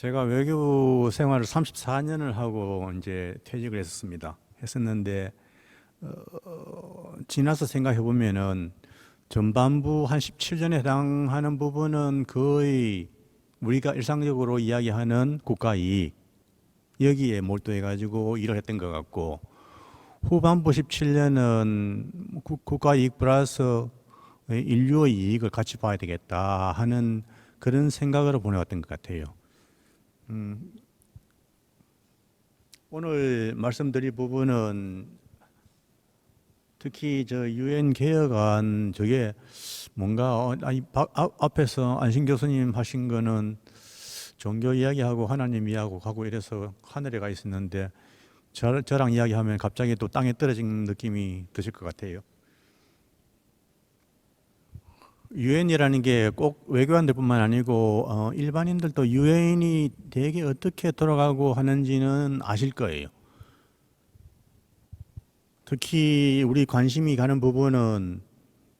제가 외교 생활을 34년을 하고 이제 퇴직을 했었는데 지나서 생각해 보면은 전반부 한 17년에 해당하는 부분은 거의 우리가 일상적으로 이야기하는 국가 이익 여기에 몰두해 가지고 일을 했던 것 같고, 후반부 17년은 국가 이익 플러스 인류의 이익을 같이 봐야 되겠다 하는 그런 생각으로 보내왔던 것 같아요. 오늘 말씀드릴 부분은 특히 저 유엔 개혁안 저게 뭔가 앞에서 안신 교수님 하신 거는 종교 이야기하고 하나님 이야기하고 가고 이래서 하늘에 가 있었는데 저랑 이야기하면 갑자기 또 땅에 떨어진 느낌이 드실 것 같아요. 유엔이라는 게 꼭 외교관들뿐만 아니고 일반인들도 유엔이 대개 어떻게 돌아가고 하는지는 아실 거예요. 특히 우리 관심이 가는 부분은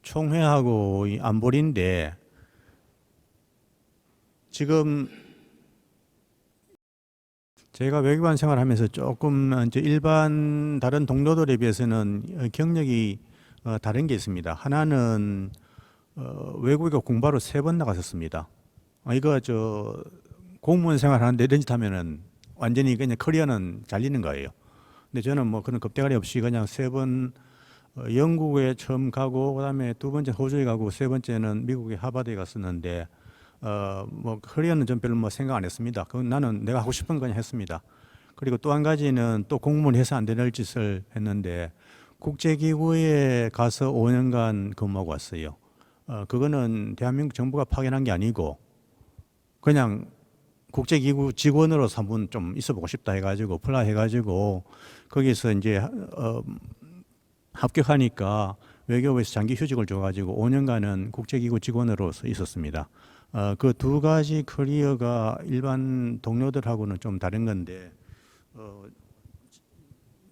총회하고 이 안보리인데, 지금 제가 외교관 생활하면서 조금 이제 일반 다른 동료들에 비해서는 경력이 다른 게 있습니다. 하나는 외국에 공부하러 3번 나갔었습니다. 이거 저 공무원 생활하는데 이런 짓 하면은 완전히 그냥 커리어는 잘리는 거예요. 근데 저는 뭐 그런 겁대가리 없이 그냥 3번 영국에 처음 가고, 그다음에 2번째 호주에 가고, 3번째는 미국의 하버드에 갔었는데 뭐 커리어는 전 별로 뭐 생각 안 했습니다. 그건 나는 내가 하고 싶은 거 그냥 했습니다. 그리고 또 한 가지는 또 공무원 해서 안 되는 짓을 했는데 국제기구에 가서 5년간 근무하고 왔어요. 그거는 대한민국 정부가 파견한 게 아니고 그냥 국제기구 직원으로서 한번 좀 있어보고 싶다 해가지고 플라이 해가지고 거기서 이제 합격하니까 외교부에서 장기 휴직을 줘가지고 5년간은 국제기구 직원으로서 있었습니다. 그 2가지 커리어가 일반 동료들하고는 좀 다른 건데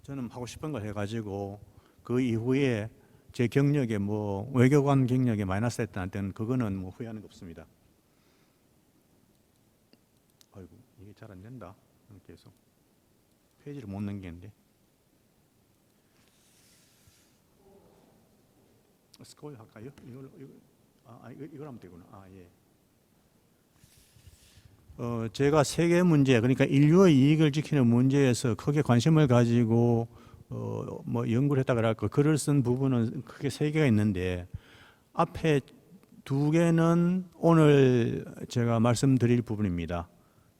저는 하고 싶은 걸 해가지고 그 이후에 제 경력에 뭐 외교관 경력에 마이너스 했다는 때는 그거는 뭐 후회하는 거 없습니다. 아이고 이게 잘 안 된다. 계속 페이지를 못 넘기는데. 스크롤 할까요? 이걸 하면 되구나. 예. 제가 세계 문제, 그러니까 인류의 이익을 지키는 문제에서 크게 관심을 가지고 뭐 연구를 했다 그럴까, 글을 쓴 부분은 크게 3개가 있는데, 앞에 2개는 오늘 제가 말씀드릴 부분입니다.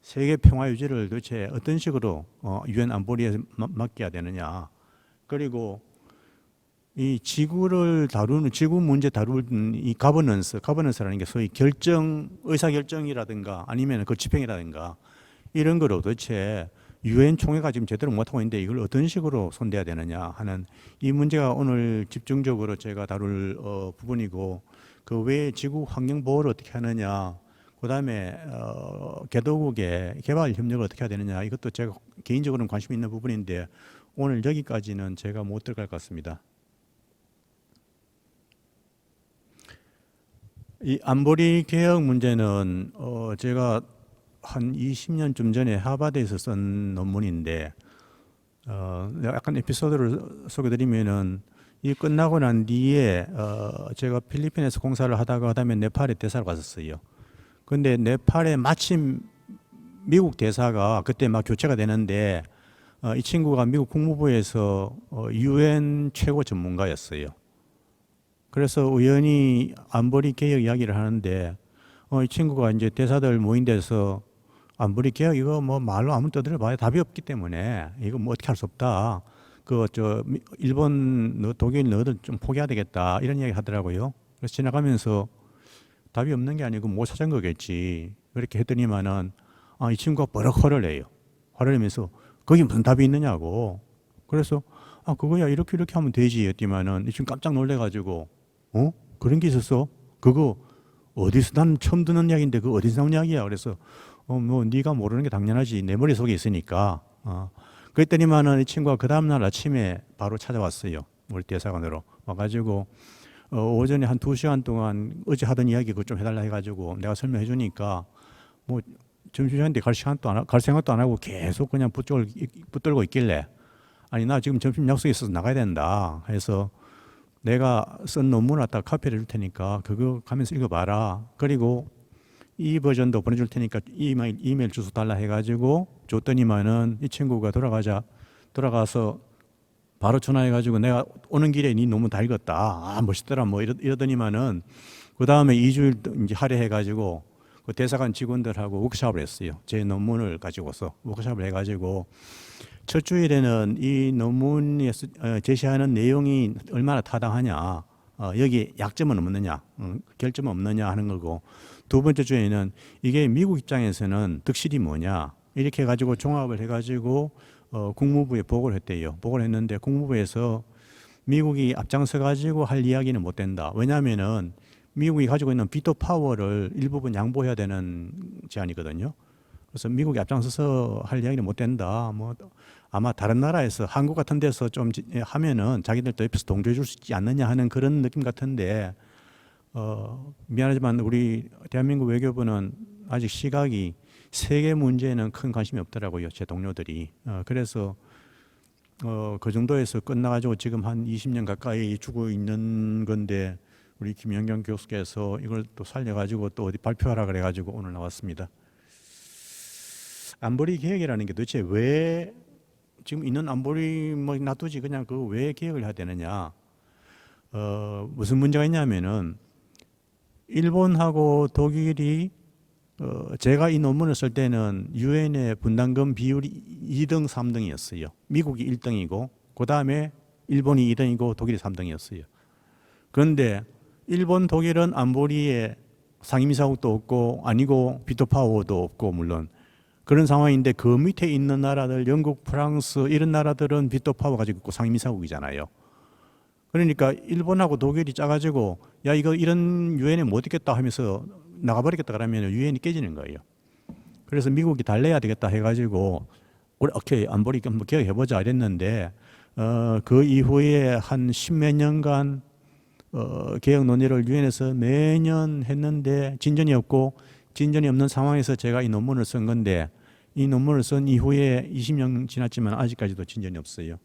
세계 평화 유지를 도대체 어떤 식으로 유엔 안보리에 맡겨야 되느냐, 그리고 이 지구를 다루는, 지구 문제 다루는 이 가버넌스라는 게 소위 의사결정이라든가 아니면 그 집행이라든가 이런 거로 도대체 유엔 총회가 지금 제대로 못하고 있는데 이걸 어떤 식으로 손대야 되느냐 하는 이 문제가 오늘 집중적으로 제가 다룰 부분이고, 그 외에 지구 환경 보호를 어떻게 하느냐, 그 다음에 개도국의 개발 협력을 어떻게 해야 되느냐, 이것도 제가 개인적으로는 관심 있는 부분인데 오늘 여기까지는 제가 못 들어갈 것 같습니다. 이 안보리 개혁 문제는 제가 한 20년쯤 전에 하버드에서 쓴 논문인데, 약간 에피소드를 소개드리면은 이 끝나고 난 뒤에 제가 필리핀에서 공사를 하다가 그다음에 네팔에 대사를 갔었어요. 근데 네팔에 마침 미국 대사가 그때 막 교체가 되는데 이 친구가 미국 국무부에서 유엔 최고 전문가였어요. 그래서 우연히 안보리 개혁 이야기를 하는데 이 친구가 이제 대사들 모인 데서 안보리 개혁 이거 뭐 말로 아무 떠들어봐야 답이 없기 때문에 이거 뭐 어떻게 할 수 없다. 일본, 독일 너희들 좀 포기해야 되겠다 이런 이야기 하더라고요. 그래서 지나가면서 답이 없는 게 아니고 못 찾은 거겠지. 그렇게 했더니만은 이 친구가 버럭 화를 내요. 화를 내면서 거기 무슨 답이 있느냐고. 그래서 그거야 이렇게 하면 되지 했더니만은 이 친구 깜짝 놀래가지고 그런 게 있었어? 그거 어디서, 난 처음 듣는 이야기인데 그거 어디서 나온 이야기야? 그래서 뭐 네가 모르는 게 당연하지, 내 머릿속에 있으니까. 그랬더니만은 이 친구가 그 다음날 아침에 바로 찾아왔어요. 우리 대사관으로 와가지고 오전에 한 2시간 동안 어제 하던 이야기 그거 좀 해달라 해가지고 내가 설명해 주니까 뭐 점심시간 때 갈 생각도 안 하고 계속 그냥 붙들고 있길래 아니 나 지금 점심 약속이 있어서 나가야 된다 해서 내가 쓴 논문을 갖다가 카피를 해줄 테니까 그거 가면서 읽어봐라. 그리고 이 버전도 보내줄 테니까 이메일 주소 달라 해가지고 줬더니만은 이 친구가 돌아가서 바로 전화해가지고 내가 오는 길에 네 논문 다 읽었다. 아 멋있더라 뭐 이러더니만은 그 다음에 2주일 이제 할애해가지고 그 대사관 직원들하고 워크숍을 했어요. 제 논문을 가지고서 워크숍을 해가지고 첫 주일에는 이 논문에 제시하는 내용이 얼마나 타당하냐, 여기 약점은 없느냐, 결점은 없느냐 하는 거고, 두 번째 주에는 이게 미국 입장에서는 득실이 뭐냐 이렇게 해가지고 종합을 해가지고 국무부에 보고를 했대요. 보고를 했는데 국무부에서 미국이 앞장서 가지고 할 이야기는 못 된다. 왜냐하면은 미국이 가지고 있는 비토 파워를 일부분 양보해야 되는 제안이거든요. 그래서 미국이 앞장서서 할 이야기는 못 된다. 뭐 아마 다른 나라에서 한국 같은 데서 좀 하면은 자기들도 옆에서 동조해 줄 수 있지 않느냐 하는 그런 느낌 같은데 미안하지만 우리 대한민국 외교부는 아직 시각이 세계 문제에는 큰 관심이 없더라고요. 제 동료들이. 그래서 그 정도에서 끝나가지고 지금 한 20년 가까이 주고 있는 건데 우리 김영경 교수께서 이걸 또 살려가지고 또 어디 발표하라 그래가지고 오늘 나왔습니다. 안보리 개혁이라는 게 도대체 왜 지금 있는 안보리 뭐 놔두지 그냥 그 왜 개혁을 해야 되느냐? 무슨 문제가 있냐면은 일본하고 독일이 제가 이 논문을 쓸 때는 유엔의 분담금 비율이 2등, 3등이었어요. 미국이 1등이고 그 다음에 일본이 2등이고 독일이 3등이었어요. 그런데 일본, 독일은 안보리에 상임이사국도 없고 아니고 비토파워도 없고 물론 그런 상황인데 그 밑에 있는 나라들 영국, 프랑스 이런 나라들은 비토파워 가지고 있고 상임이사국이잖아요. 그러니까 일본하고 독일이 짜가지고 야 이거 이런 유엔에 못 있겠다 하면서 나가버리겠다 그러면 유엔이 깨지는 거예요. 그래서 미국이 달래야 되겠다 해가지고 우리 오케이 안보리 한번 개혁해보자 이랬는데 그 이후에 한 십몇 년간 개혁 논의를 유엔에서 매년 했는데 진전이 없고 진전이 없는 상황에서 제가 이 논문을 쓴 건데 이 논문을 쓴 이후에 20년 지났지만 아직까지도 진전이 없어요.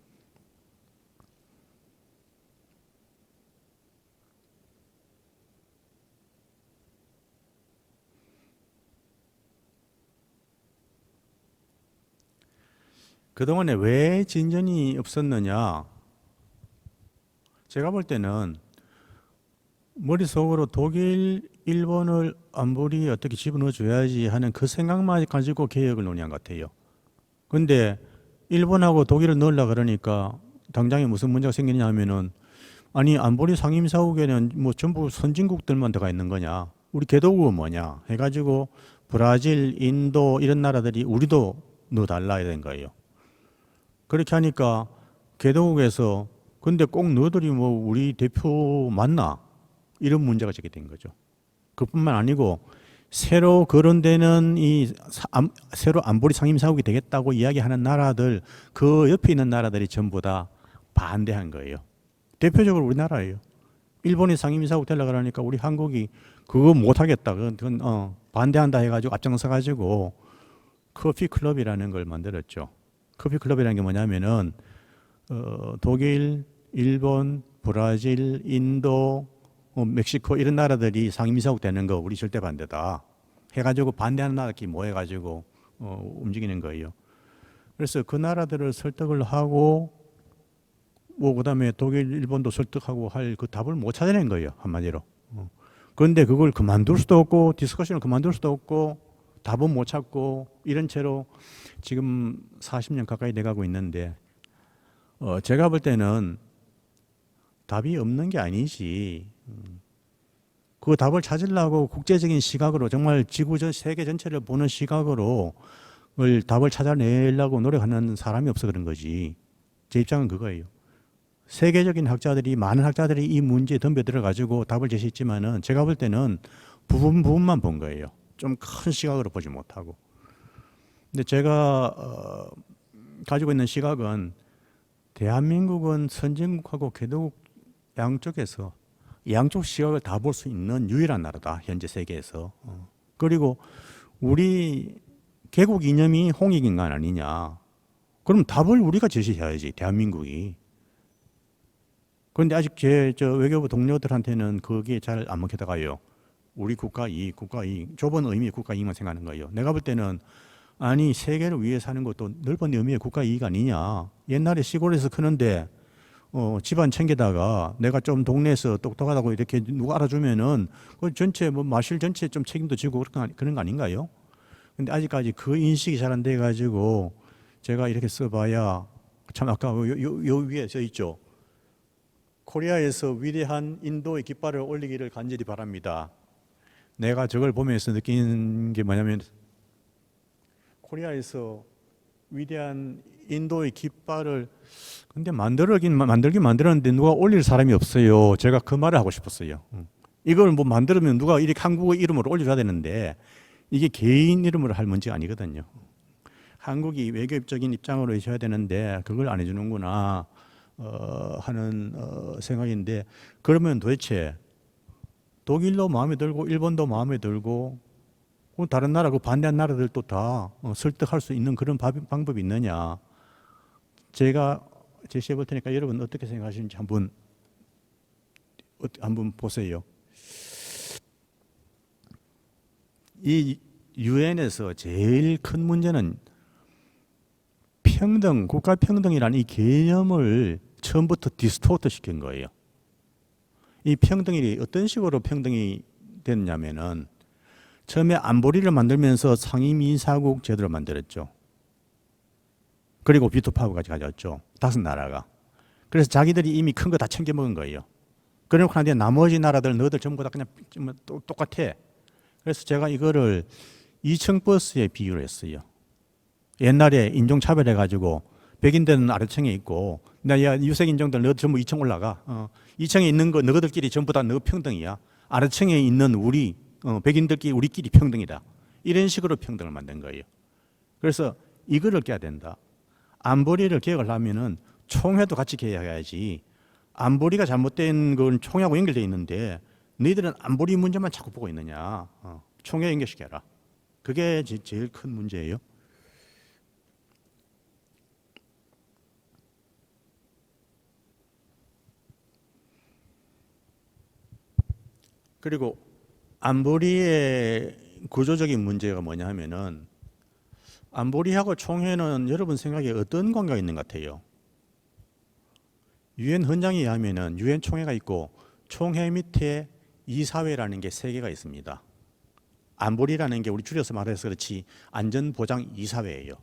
그동안에 왜 진전이 없었느냐? 제가 볼 때는 머릿속으로 독일, 일본을 안보리에 어떻게 집어넣어 줘야지 하는 그 생각만 가지고 개혁을 논의한 것 같아요. 근데 일본하고 독일을 넣으려 그러니까 당장에 무슨 문제가 생기냐 하면은 아니 안보리 상임이사국에는 뭐 전부 선진국들만 들어가 있는 거냐? 우리 개도국은 뭐냐? 해가지고 브라질, 인도 이런 나라들이 우리도 넣어달라 된 거예요. 그렇게 하니까 개도국에서 근데 꼭 너희들이 뭐 우리 대표 맞나? 이런 문제가 제기된 거죠. 그뿐만 아니고 새로 거론되는 새로 안보리 상임사국이 되겠다고 이야기하는 나라들 그 옆에 있는 나라들이 전부 다 반대한 거예요. 대표적으로 우리나라예요. 일본이 상임이사국 되려고 그러니까 우리 한국이 그거 못하겠다. 그건 반대한다 해가지고 앞장서가지고 커피 클럽이라는 걸 만들었죠. 커피 클럽이라는 게 뭐냐면은 독일, 일본, 브라질, 인도, 멕시코 이런 나라들이 상임이사국 되는 거 우리 절대 반대다 해가지고 반대하는 나라끼리 모여가지고 움직이는 거예요. 그래서 그 나라들을 설득을 하고 뭐 그다음에 독일, 일본도 설득하고 할 그 답을 못 찾아낸 거예요 한마디로. 그런데 그걸 그만둘 수도 없고 디스커션을 그만둘 수도 없고 답은 못 찾고 이런 채로 지금 40년 가까이 돼가고 있는데 제가 볼 때는 답이 없는 게 아니지. 그 답을 찾으려고 국제적인 시각으로 정말 지구 전 세계 전체를 보는 시각으로 답을 찾아내려고 노력하는 사람이 없어 그런 거지. 제 입장은 그거예요. 세계적인 학자들이 많은 학자들이 이 문제에 덤벼들어 가지고 답을 제시했지만은 제가 볼 때는 부분만 본 거예요. 좀 큰 시각으로 보지 못하고. 근데 제가 가지고 있는 시각은 대한민국은 선진국하고 개도국 양쪽에서 양쪽 시각을 다 볼 수 있는 유일한 나라다 현재 세계에서. 그리고 우리 개국 이념이 홍익인간 아니냐? 그럼 답을 우리가 제시해야지, 대한민국이. 그런데 아직 저 외교부 동료들한테는 그게 잘 안 먹히다가요. 우리 국가 이익, 국가 이익, 좁은 의미의 국가 이익만 생각하는 거예요. 내가 볼 때는 아니 세계를 위해 사는 것도 넓은 의미의 국가 이익 아니냐. 옛날에 시골에서 크는데 집안 챙기다가 내가 좀 동네에서 똑똑하다고 이렇게 누가 알아주면은 그 전체 뭐 마실 전체 좀 책임도 지고 그런 거 아닌가요? 근데 아직까지 그 인식이 잘 안 돼 가지고 제가 이렇게 써봐야 참 아까 요 위에 써 있죠. 코리아에서 위대한 인도의 깃발을 올리기를 간절히 바랍니다. 내가 저걸 보면서 느낀 게 뭐냐면 코리아에서 위대한 인도의 깃발을 근데 만들긴 만들었는데 누가 올릴 사람이 없어요. 제가 그 말을 하고 싶었어요. 이걸 뭐 만들면 누가 이렇게 한국의 이름으로 올려줘야 되는데 이게 개인 이름으로 할 문제가 아니거든요. 한국이 외교적인 입장으로 해줘야 되는데 그걸 안 해주는구나 하는 생각인데 그러면 도대체 독일도 마음에 들고 일본도 마음에 들고 다른 나라 그 반대한 나라들도 다 설득할 수 있는 그런 방법이 있느냐? 제가 제시해 볼 테니까 여러분 어떻게 생각하시는지 한번 보세요. 이 유엔에서 제일 큰 문제는 평등, 국가 평등이라는 이 개념을 처음부터 디스토트 시킨 거예요. 이 평등이 어떤 식으로 평등이 됐냐면은 처음에 안보리를 만들면서 상임이사국 제도를 만들었죠. 그리고 비토파워까지 가졌죠. 5나라가. 그래서 자기들이 이미 큰 거 다 챙겨 먹은 거예요. 그러고 하는데 나머지 나라들 너희들 전부 다 그냥 똑같아. 그래서 제가 이거를 2층 버스에 비유를 했어요. 옛날에 인종차별해 가지고 백인들은 아래층에 있고 야 유색 인종들 너 전부 2층 올라가. 2층에 있는 거 너희들끼리 전부 다 너 평등이야. 아래층에 있는 우리 백인들끼리 우리끼리 평등이다. 이런 식으로 평등을 만든 거예요. 그래서 이거를 깨야 된다. 안보리를 개혁을 하면은 총회도 같이 개혁해야지. 안보리가 잘못된 건 총회하고 연결되어 있는데 너희들은 안보리 문제만 자꾸 보고 있느냐. 총회 연결시켜라. 그게 제일 큰 문제예요. 그리고 안보리의 구조적인 문제가 뭐냐 하면은 안보리하고 총회는 여러분 생각에 어떤 관계가 있는 것 같아요? 유엔 헌장에 의하면은 유엔 총회가 있고 총회 밑에 이사회라는 게 3개가 있습니다. 안보리라는 게 우리 줄여서 말해서 그렇지 안전보장 이사회예요.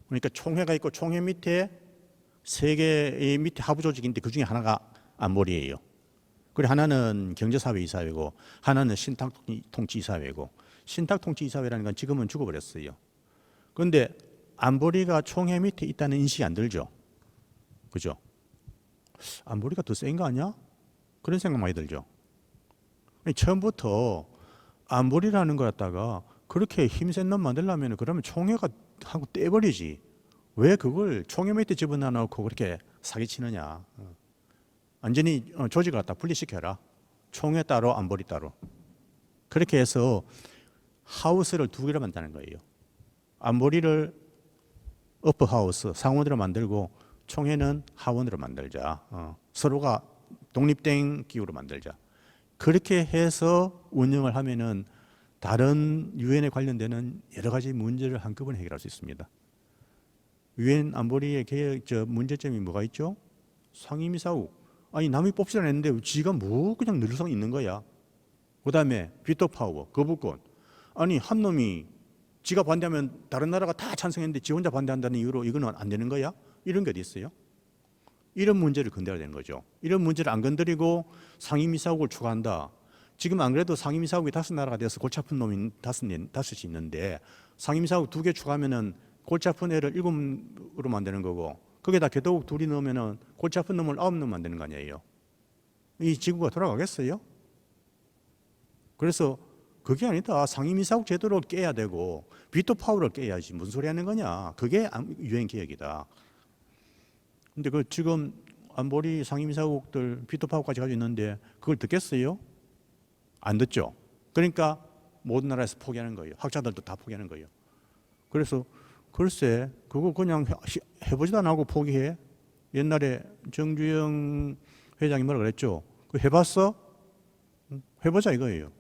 그러니까 총회가 있고 총회 밑에 3개의 밑에 하부 조직인데 그 중에 하나가 안보리예요. 그리고 하나는 경제사회 이사회고 하나는 신탁통치 이사회고 신탁통치 이사회라는 건 지금은 죽어버렸어요. 그런데 안보리가 총회 밑에 있다는 인식이 안 들죠. 그죠? 안보리가 더 센 거 아니야? 그런 생각 많이 들죠. 처음부터 안보리라는 거 갖다가 그렇게 힘센 놈 만들려면 그러면 총회가 하고 떼버리지. 왜 그걸 총회 밑에 집어넣어 놓고 그렇게 사기치느냐. 완전히 조직을 갖다 분리시켜라. 총회 따로 안보리 따로. 그렇게 해서 하우스를 2개로 만드는 거예요. 안보리를 어퍼 하우스 상원으로 만들고 총회는 하원으로 만들자. 서로가 독립된 기구로 만들자. 그렇게 해서 운영을 하면은 다른 유엔에 관련되는 여러 가지 문제를 한꺼번에 해결할 수 있습니다. 유엔 안보리의 개혁 문제점이 뭐가 있죠? 상임이사국. 아니 남이 뽑지 않았는데 지가 뭐 그냥 늘상 있는 거야. 그다음에 비토 파워, 거부권. 아니 한 놈이 지가 반대하면 다른 나라가 다 찬성했는데 지 혼자 반대한다는 이유로 이거는 안 되는 거야? 이런 게 어디 있어요? 이런 문제를 건드려야 되는 거죠. 이런 문제를 안 건드리고 상임이사국을 추가한다. 지금 안 그래도 상임이사국이 5나라가 돼서 골치 아픈 놈이 5이 있는데 상임이사국 2개 추가하면은 골치 아픈 애를 7으로 만드는 거고 거기다 개도국 2이 넣으면은 골치 아픈 놈을 9놈 만드는 거 아니에요. 이 지구가 돌아가겠어요? 그래서 그게 아니다. 상임이사국 제도를 깨야 되고 비토 파워를 깨야지. 무슨 소리 하는 거냐. 그게 유엔 개혁이다. 근데 그 지금 안보리 상임이사국들 비토 파워까지 가지고 있는데 그걸 듣겠어요? 안 듣죠. 그러니까 모든 나라에서 포기하는 거예요. 학자들도 다 포기하는 거예요. 그래서 글쎄 그거 그냥 해보지도 안 하고 포기해? 옛날에 정주영 회장이 뭐라 그랬죠? 그 해봤어? 해보자 이거예요.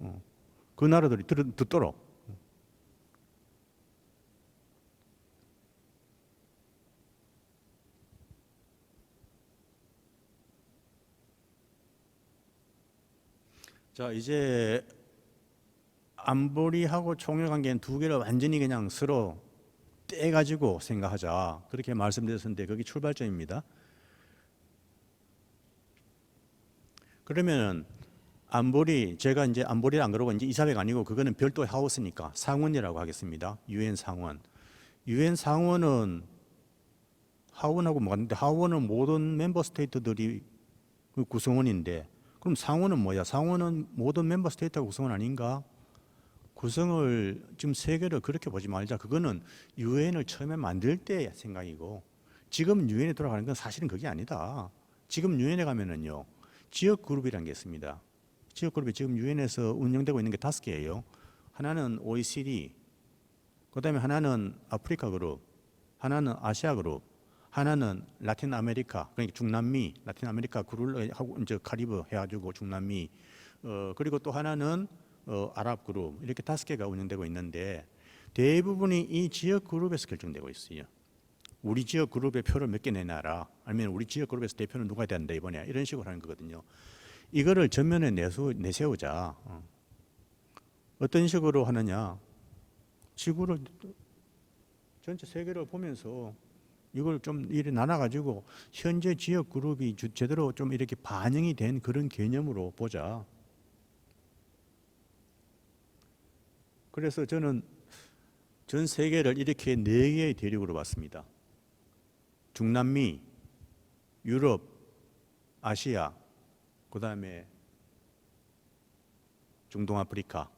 그 나라들이 듣도록. 자, 이제 안보리하고 총회 관계는 두 개를 완전히 그냥 서로 떼가지고 생각하자. 그렇게 말씀드렸었는데 그게 출발점입니다. 그러면 안보리, 제가 이제 안보리를 안 그러고 이제 이사회가 아니고 그거는 별도의 하우스니까 상원이라고 하겠습니다. 유엔 상원. 유엔 상원은 하원하고 뭐가 있는데 하원은 모든 멤버 스테이트들이 그 구성원인데 그럼 상원은 뭐야? 상원은 모든 멤버 스테이트가 구성원 아닌가? 구성을 지금 세계를 그렇게 보지 말자. 그거는 유엔을 처음에 만들 때 생각이고 지금 유엔에 돌아가는 건 사실은 그게 아니다. 지금 유엔에 가면은요 지역 그룹이라는 게 있습니다. 지역 그룹이 지금 유엔에서 운영되고 있는 게 5개예요. 하나는 OECD, 그다음에 하나는 아프리카 그룹, 하나는 아시아 그룹, 하나는 라틴 아메리카, 그러니까 중남미, 라틴 아메리카 그룹을 하고 이제 카리브 해가지고 중남미, 그리고 또 하나는 아랍 그룹 이렇게 5개가 운영되고 있는데 대부분이 이 지역 그룹에서 결정되고 있어요. 우리 지역 그룹의 표를 몇 개 내놔라. 아니면 우리 지역 그룹에서 대표는 누가 돼야 된다 이번에 이런 식으로 하는 거거든요. 이거를 전면에 내세우자. 어떤 식으로 하느냐? 지구를 전체 세계를 보면서 이걸 좀 이렇게 나눠가지고 현재 지역 그룹이 제대로 좀 이렇게 반영이 된 그런 개념으로 보자. 그래서 저는 전 세계를 이렇게 4개의 대륙으로 봤습니다. 중남미, 유럽, 아시아, 그 다음에 중동 아프리카.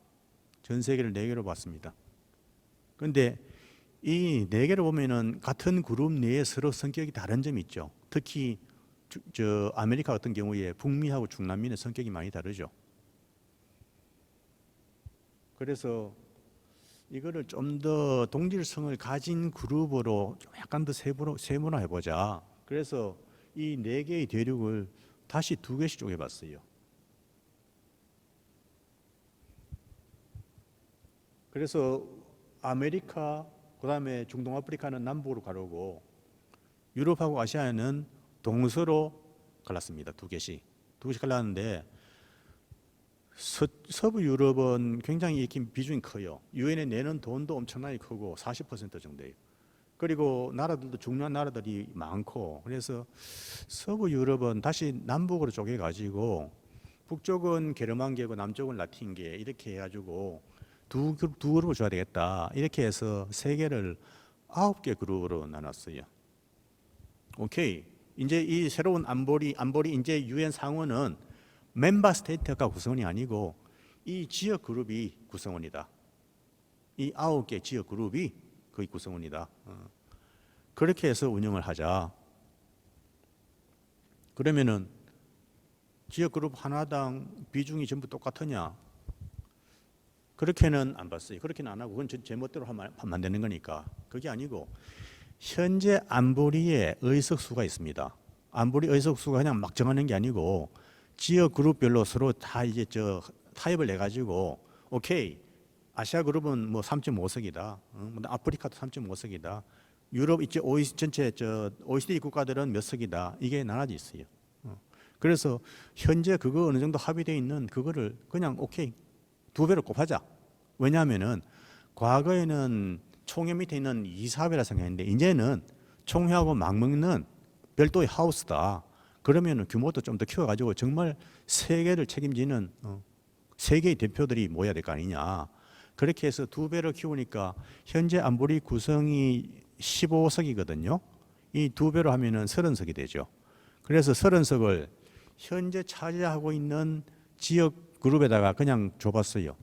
전 세계를 4개로 봤습니다. 그런데 이 4개를 보면은 같은 그룹 내에 서로 성격이 다른 점이 있죠. 특히 저 아메리카 같은 경우에 북미하고 중남미는 성격이 많이 다르죠. 그래서 이거를 좀 더 동질성을 가진 그룹으로 좀 약간 더 세분화해 보자. 그래서 이 4개의 대륙을 다시 2개씩 쪼개봤어요. 그래서 아메리카, 그다음에 중동 아프리카는 남북으로 가르고 유럽하고 아시아는 동서로 갈랐습니다. 2개씩 갈랐는데 서부 유럽은 굉장히 이렇게 비중이 커요. 유엔에 내는 돈도 엄청나게 크고 40% 정도예요. 그리고 나라들도 중요한 나라들이 많고 그래서 서부 유럽은 다시 남북으로 쪼개가지고 북쪽은 게르만계고 남쪽은 라틴계 이렇게 해가지고 두 그룹을 줘야 되겠다. 이렇게 해서 세계를 9개 그룹으로 나눴어요. 오케이. 이제 이 새로운 안보리 이제 유엔 상원은 멤버 스테이트가 구성원이 아니고 이 지역 그룹이 구성원이다. 이 9개 지역 그룹이 거의 구성원이다. 그렇게 해서 운영을 하자. 그러면은 지역 그룹 하나당 비중이 전부 똑같으냐? 그렇게는 안 봤어요. 그렇게는 안 하고 그건 제 멋대로 하면 안 되는 거니까. 그게 아니고 현재 안보리에 의석수가 있습니다. 안보리 의석수가 그냥 막 정하는 게 아니고 지역 그룹별로 서로 다 이제 타입을 내 가지고 오케이. 아시아 그룹은 뭐 3.5석이다. 아프리카도 3.5석이다. 유럽 이제 전체 OECD 국가들은 몇 석이다. 이게 나눠져 있어요. 그래서 현재 그거 어느 정도 합의되어 있는 그거를 그냥 오케이 2배로 곱하자. 왜냐하면은 과거에는 총회 밑에 있는 이사회라 생각했는데 이제는 총회하고 맞먹는 별도의 하우스다. 그러면은 규모도 좀 더 키워가지고 정말 세계를 책임지는 세계의 대표들이 모여야 될 거 아니냐. 그렇게 해서 2배로 키우니까 현재 안보리 구성이 15석이거든요. 이 2배로 하면은 30석이 되죠. 그래서 30석을 현재 차지하고 있는 지역 그룹에다가 그냥 줘봤어요.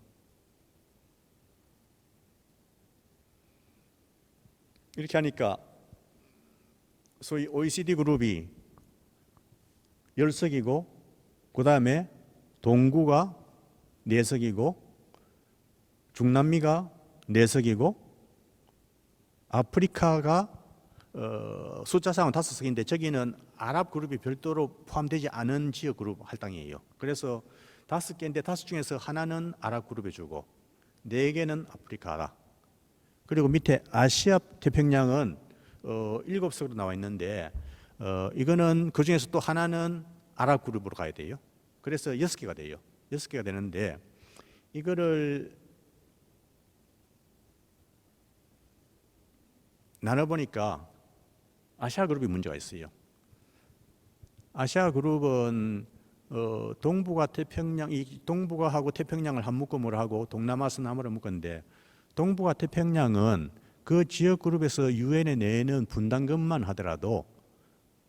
이렇게 하니까 소위 OECD 그룹이 10석이고 그 다음에 동구가 4석이고 중남미가 4석이고 아프리카가 숫자상은 5석인데 저기는 아랍 그룹이 별도로 포함되지 않은 지역 그룹 할당이에요. 그래서 5개인데 5 중에서 하나는 아랍 그룹에 주고 4개는 아프리카다. 그리고 밑에 아시아 태평양은 7석으로 나와 있는데 이거는 그 중에서 또 하나는 아랍 그룹으로 가야 돼요. 그래서 6개가 돼요. 6개가 되는데 이거를 나눠보니까 아시아 그룹이 문제가 있어요. 아시아 그룹은 동북아 태평양, 이 동북아하고 태평양을 한 묶음으로 하고 동남아 서남아를 묶었는데 동북아 태평양은 그 지역 그룹에서 유엔에 내는 분담금만 하더라도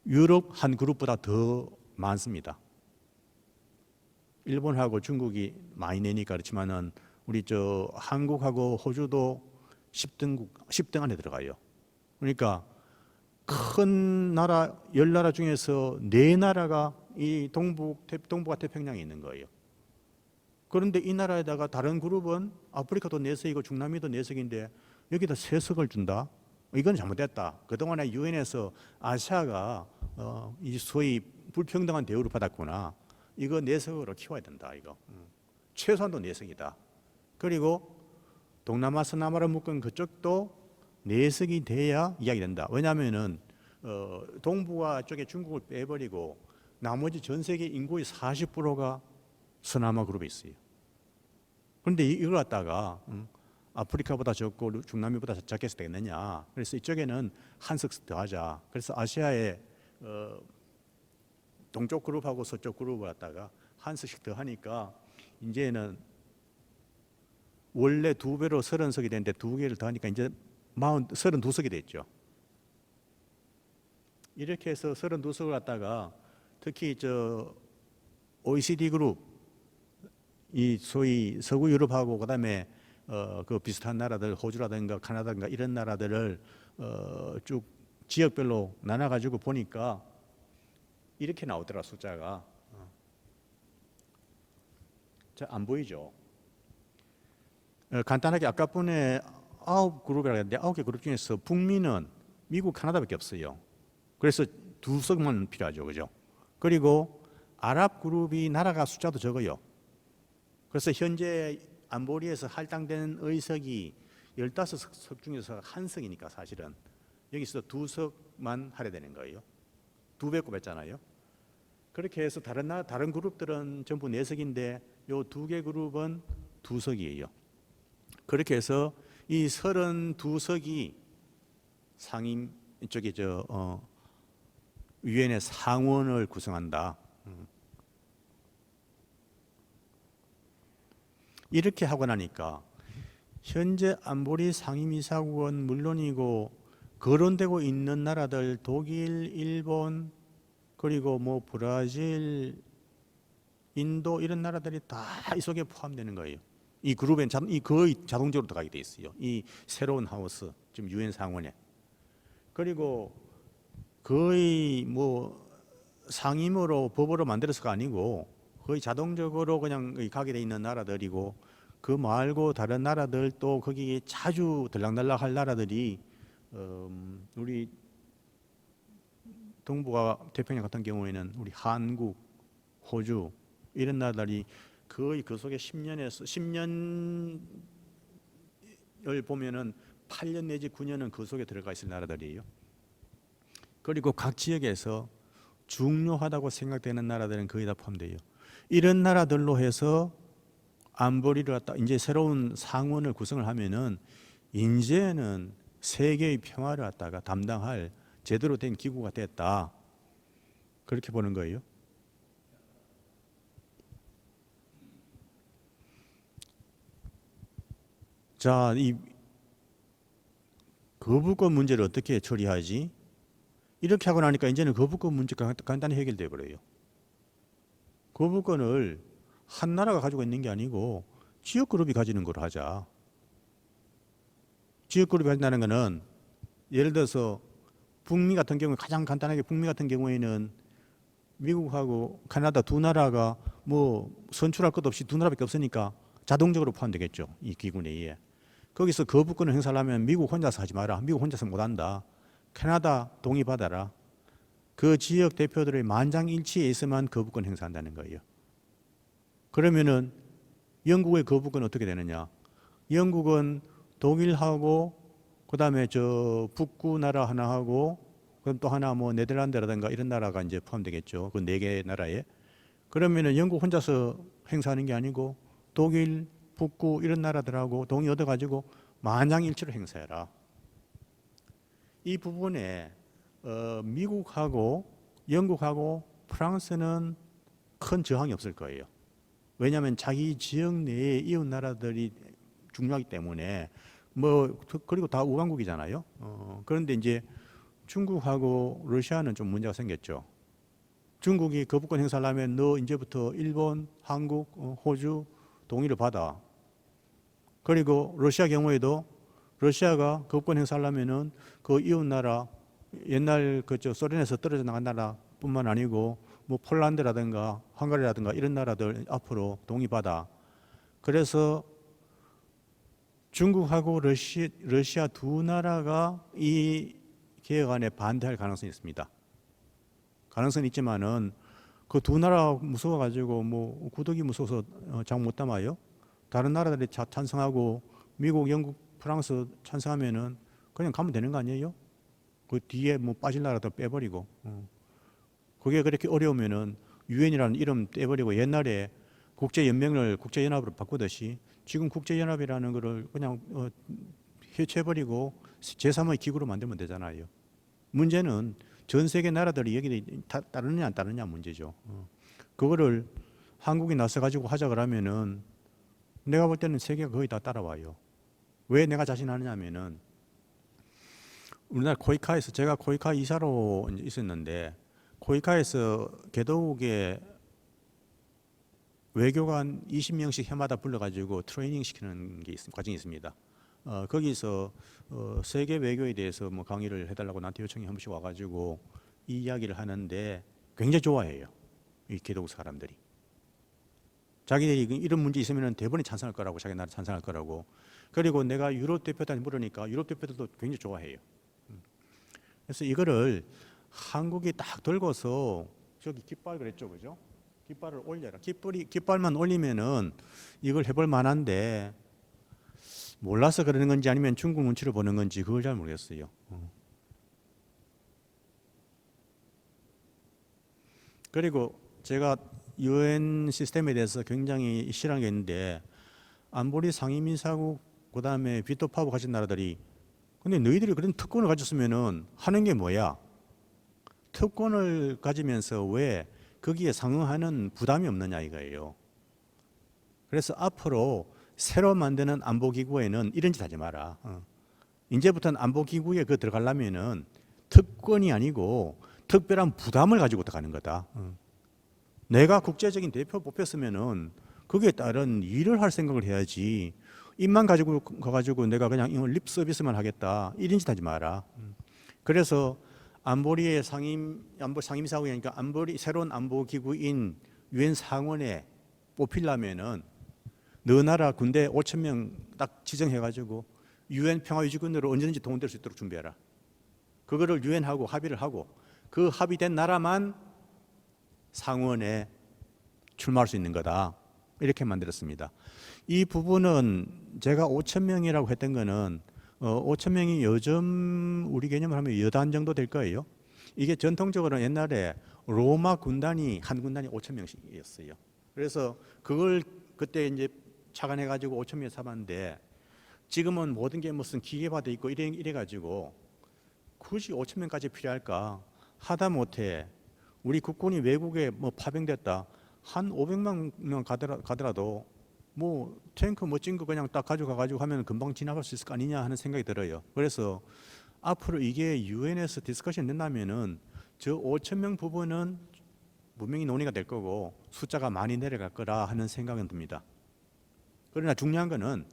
유럽 한 그룹보다 더 많습니다. 일본하고 중국이 많이 내니까 그렇지만은 우리 저 한국하고 호주도 10등 안에 들어가요. 그러니까 큰 나라 10나라 중에서 4나라가 이 동북아 태평양에 있는 거예요. 그런데 이 나라에다가 다른 그룹은 아프리카도 4석이고 중남미도 4석인데 여기다 3석을 준다? 이건 잘못됐다. 그동안에 유엔에서 아시아가 이 소위 불평등한 대우를 받았구나. 이거 4석으로 키워야 된다. 이거 최소한도 4석이다. 그리고 동남아 서남아를 묶은 그쪽도 4석이 돼야 이야기된다. 왜냐하면은 동북아 쪽에 중국을 빼버리고 나머지 전 세계 인구의 40%가 서남아 그룹에 있어요. 그런데 이걸 갖다가 아프리카보다 적고 중남미보다 작게 해서 되겠느냐. 그래서 이쪽에는 한 석 더하자. 그래서 아시아의 동쪽 그룹하고 서쪽 그룹을 갖다가 한 석씩 더하니까 이제는 원래 2배로 30석이 되는데 2개를 더하니까 이제 32석이 됐죠. 이렇게 해서 32석을 갖다가 특히 저 OECD 그룹 이 소위 서구 유럽하고 그다음에 그 비슷한 나라들 호주라든가 카나다든가 이런 나라들을 쭉 지역별로 나눠 가지고 보니까 이렇게 나오더라. 숫자가 자, 안 보이죠? 간단하게 아까 분에 9그룹이라고 했는데 9개 그룹 중에서 북미는 미국, 카나다밖에 없어요. 그래서 2석만 필요하죠. 그죠? 그리고 아랍 그룹이 나라가 숫자도 적어요. 그래서 현재 안보리에서 할당되는 의석이 15석 중에서 한 석이니까 사실은 여기서 2석만 할애되는 거예요. 2배 꼽았잖아요. 그렇게 해서 다른 그룹들은 전부 4석인데 요 2개 그룹은 2석이에요. 그렇게 해서 이 32석이 상임 쪽에 유엔의 상원을 구성한다. 이렇게 하고 나니까 현재 안보리 상임이사국은 물론이고 거론되고 있는 나라들 독일, 일본 그리고 뭐 브라질, 인도 이런 나라들이 다 이 속에 포함되는 거예요. 이 그룹엔 거의 자동적으로 들어가게 돼 있어요. 이 새로운 하우스 지금 유엔 상원에. 그리고 거의 뭐 상임으로 법으로 만들어서가 아니고 거의 자동적으로 그냥 가게 돼 있는 나라들이고 그 말고 다른 나라들 또 거기에 자주 들락날락 할 나라들이 우리 동북아 태평양 같은 경우에는 우리 한국, 호주 이런 나라들이 거의 그 속에 10년을 보면은 8년 내지 9년은 그 속에 들어가 있을 나라들이에요. 그리고 각 지역에서 중요하다고 생각되는 나라들은 거의 다 포함돼요. 이런 나라들로 해서 안보리를 갖다 이제 새로운 상원을 구성을 하면은 이제는 세계의 평화를 갖다가 담당할 제대로 된 기구가 됐다. 그렇게 보는 거예요. 자, 이 거부권 문제를 어떻게 처리하지? 이렇게 하고 나니까 이제는 거부권 문제가 간단히 해결돼 버려요. 거부권을 한 나라가 가지고 있는 게 아니고 지역 그룹이 가지는 걸로 하자. 지역 그룹이 가진다는 거는 예를 들어서 북미 같은 경우에 가장 간단하게 북미 같은 경우에는 미국하고 카나다 두 나라가 뭐 선출할 것 없이 두 나라밖에 없으니까 자동적으로 포함되겠죠. 이 기구 내에. 거기서 거부권을 행사하려면 미국 혼자서 하지 마라. 미국 혼자서 못한다. 캐나다 동의받아라. 그 지역 대표들의 만장일치에 있어만 거부권 행사한다는 거예요. 그러면은 영국의 거부권은 어떻게 되느냐? 영국은 독일하고 그다음에 저 북구 나라 하나 하고 그럼 또 하나 뭐 네덜란드라든가 이런 나라가 이제 포함되겠죠. 그 네 개 나라에. 그러면은 영국 혼자서 행사하는 게 아니고 독일, 북구 이런 나라들하고 동의 얻어가지고 만장일치로 행사해라. 이 부분에 미국하고 영국하고 프랑스는 큰 저항이 없을 거예요. 왜냐하면 자기 지역 내에 이웃 나라들이 중요하기 때문에 뭐 그리고 다 우방국이잖아요. 그런데 이제 중국하고 러시아는 좀 문제가 생겼죠. 중국이 거부권 행사하려면 너 이제부터 일본, 한국, 호주 동의를 받아. 그리고 러시아 경우에도 러시아가 거부권 행사하려면은 그 이웃 나라 옛날 그저 소련에서 떨어져 나간 나라뿐만 아니고 뭐 폴란드라든가 헝가리라든가 이런 나라들 앞으로 동의받아. 그래서 중국하고 러시아 두 나라가 이 개혁안에 반대할 가능성이 있습니다. 가능성이 있지만은 그 두 나라 무서워가지고 뭐 구독이 무서워서 장 못 담아요. 다른 나라들이 찬성하고 미국, 영국, 프랑스 찬성하면은 그냥 가면 되는 거 아니에요? 그 뒤에 뭐 빠질 나라도 빼버리고. 그게 그렇게 어려우면은 유엔이라는 이름 떼버리고 옛날에 국제연맹을 국제연합으로 바꾸듯이 지금 국제연합이라는 거를 그냥 해체해버리고 제3의 기구로 만들면 되잖아요. 문제는 전 세계 나라들이 여기에 따르느냐 안 따르느냐 문제죠. 그거를 한국이 나서가지고 하자 그러면은 내가 볼 때는 세계가 거의 다 따라와요. 왜 내가 자신하느냐 하면은 우리나라 코이카에서 제가 코이카 이사로 있었는데 코이카에서 개도국에 외교관 20명씩 해마다 불러가지고 트레이닝 시키는 게 과정이 있습니다. 거기서 세계 외교에 대해서 뭐 강의를 해달라고 나한테 요청이 한 번씩 와가지고 이 이야기를 하는데 굉장히 좋아해요. 이 개도국 사람들이. 자기들이 이런 문제 있으면 대번에 찬성할 거라고 자기 나라 찬성할 거라고. 그리고 내가 유럽 대표단이 물으니까 유럽 대표들도 굉장히 좋아해요. 그래서 이거를 한국이 딱 들고서 저기 깃발 그랬죠, 그죠? 깃발을 올려라. 깃발만 올리면은 이걸 해볼 만한데 몰라서 그러는 건지 아니면 중국 눈치를 보는 건지 그걸 잘 모르겠어요. 그리고 제가 유엔 시스템에 대해서 굉장히 싫어하는 게 있는데 안보리 상임이사국 그다음에 비토 파워 가진 나라들이 근데 너희들이 그런 특권을 가졌으면은 하는 게 뭐야? 특권을 가지면서 왜 거기에 상응하는 부담이 없느냐 이거예요. 그래서 앞으로 새로 만드는 안보기구에는 이런 짓 하지 마라. 이제부터는 안보기구에 그 들어가려면은 특권이 아니고 특별한 부담을 가지고 들어가는 거다. 내가 국제적인 대표 뽑혔으면은 거기에 따른 일을 할 생각을 해야지. 입만 가지고 가가지고 내가 그냥 립 서비스만 하겠다. 이런 짓 하지 마라. 그래서 안보리의 상임이사국이니까 안보리 새로운 안보기구인 유엔 상원에 뽑히려면은 너 나라 군대 5천 명 딱 지정해가지고 유엔 평화유지군으로 언제든지 동원될 수 있도록 준비해라. 그거를 유엔하고 합의를 하고 그 합의된 나라만 상원에 출마할 수 있는 거다. 이렇게 만들었습니다. 이 부분은 제가 5천 명이라고 했던 거는 5천 명이 요즘 우리 개념을 하면 여단 정도 될 거예요. 이게 전통적으로 옛날에 로마 군단이 한 군단이 5천 명씩이었어요. 그래서 그걸 그때 이제 착안해 가지고 5천 명 잡았는데 지금은 모든 게 무슨 기계화돼 있고 이래 가지고 굳이 5천 명까지 필요할까? 하다못해 우리 국군이 외국에 뭐 파병됐다 한 500만 명 가더라도 뭐 탱크 멋진 거 그냥 딱 가져가 가지고 하면 금방 지나갈 수 있을 거 아니냐 하는 생각이 들어요. 그래서 앞으로 이게 유엔에서 디스커션 된다면은 저 5천 명 부분은 분명히 논의가 될 거고 숫자가 많이 내려갈 거라 하는 생각은 듭니다. 그러나 중요한 거는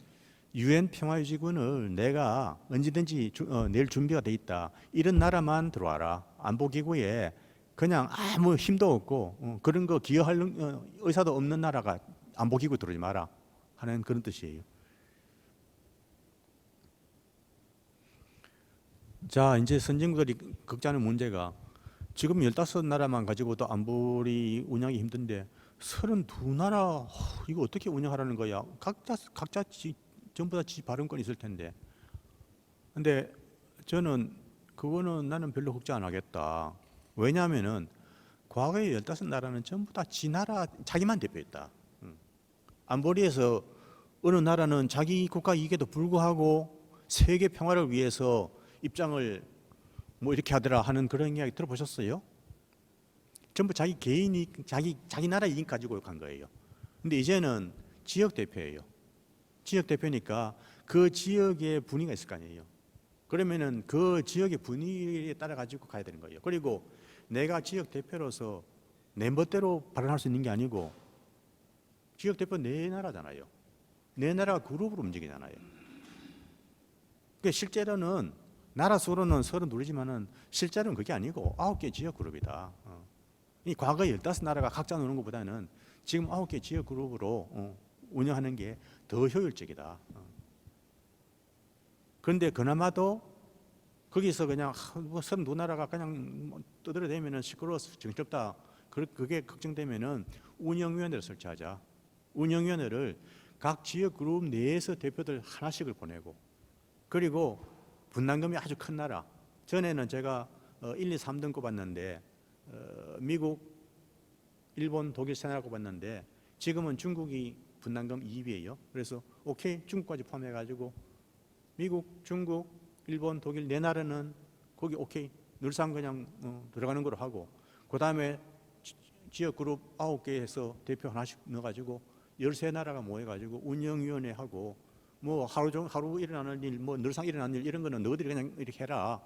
유엔 평화유지군을 내가 언제든지 낼 준비가 돼 있다. 이런 나라만 들어와라. 안보기구에 그냥 아무 힘도 없고 그런 거 기여할 의사도 없는 나라가 안보기구 들어오지 마라 하는 그런 뜻이에요. 자, 이제 선진국들이 겪자는 문제가 지금 15나라만 가지고도 안보리 운영이 힘든데 32나라 이거 어떻게 운영하라는 거야? 각자 전부 다 지 발언권이 있을 텐데. 근데 저는 그거는 나는 별로 걱정 안 하겠다. 왜냐하면은 과거에 15나라는 전부 다 지 나라 자기만 대표했다. 안보리에서 어느 나라는 자기 국가 이익에도 불구하고 세계 평화를 위해서 입장을 뭐 이렇게 하더라 하는 그런 이야기 들어보셨어요? 전부 자기 개인이 자기 나라 이익 가지고 간 거예요. 근데 이제는 지역 대표예요. 지역 대표니까 그 지역의 분위기가 있을 거 아니에요. 그러면은 그 지역의 분위기에 따라 가지고 가야 되는 거예요. 그리고 내가 지역 대표로서 내 멋대로 발언할 수 있는 게 아니고 지역 대표 내 나라잖아요. 내 나라가 그룹으로 움직이잖아요. 그러니까 실제로는 나라 수로는 서로 누리지만은 실제로는 그게 아니고 9개 지역 그룹이다. 이 과거 15나라가 각자 노는 것보다는 지금 9개 지역 그룹으로 운영하는 게 더 효율적이다. 그런데 그나마도 거기서 그냥 뭐 32나라가 그냥 뭐 떠들어대면은 시끄러워서 정신없다. 그게 걱정되면은 운영위원회를 설치하자. 운영위원회를 각 지역 그룹 내에서 대표들 하나씩을 보내고 그리고 분담금이 아주 큰 나라. 전에는 제가 1, 2, 3등 꼽았는데 미국, 일본, 독일, 세 나라 꼽았는데 지금은 중국이 분담금 2위예요. 그래서 오케이 중국까지 포함해가지고 미국, 중국, 일본, 독일 네 나라는 거기 오케이 늘상 그냥 들어가는 거로 하고 그 다음에 지역 그룹 9개에서 대표 하나씩 넣어가지고 13나라가 모여가지고 운영위원회 하고 뭐 하루 일어나는 일, 뭐 늘상 일어나는 일 이런 거는 너희들이 그냥 이렇게 해라.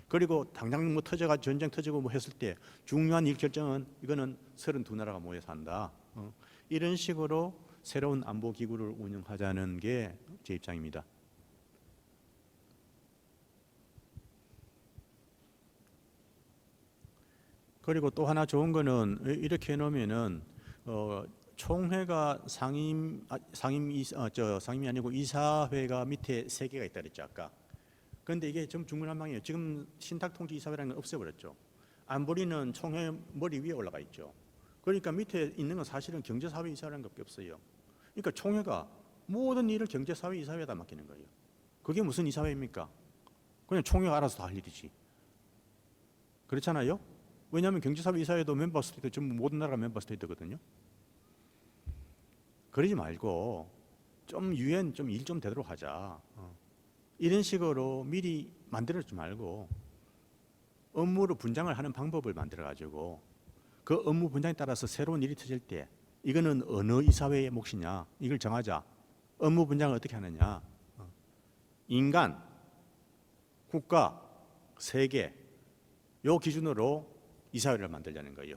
그리고 당장 뭐 터져가 전쟁 터지고 뭐 했을 때 중요한 일 결정은 이거는 32나라가 모여서 한다. 이런 식으로 새로운 안보 기구를 운영하자는 게 제 입장입니다. 그리고 또 하나 좋은 거는 이렇게 해놓으면은 총회가 상임이 아니고 이사회가 밑에 3개가 있다 그랬죠 아까. 그런데 이게 좀 중구난방이에요. 지금 신탁통치이사회라는 건 없애버렸죠. 안보리는 총회 머리 위에 올라가 있죠. 그러니까 밑에 있는 건 사실은 경제사회이사회라는 것밖에 없어요. 그러니까 총회가 모든 일을 경제사회이사회에다 맡기는 거예요. 그게 무슨 이사회입니까? 그냥 총회가 알아서 다 할 일이지. 그렇잖아요? 왜냐하면 경제사회이사회도 멤버 스테이트 전부 모든 나라가 멤버 스테이트거든요. 그러지 말고 좀 유엔 좀 일 좀 되도록 하자. 이런 식으로 미리 만들어주지 말고 업무를 분장을 하는 방법을 만들어 가지고 그 업무 분장에 따라서 새로운 일이 터질 때 이거는 어느 이사회의 몫이냐 이걸 정하자. 업무 분장을 어떻게 하느냐. 인간, 국가, 세계 요 기준으로 이사회를 만들자는 거예요.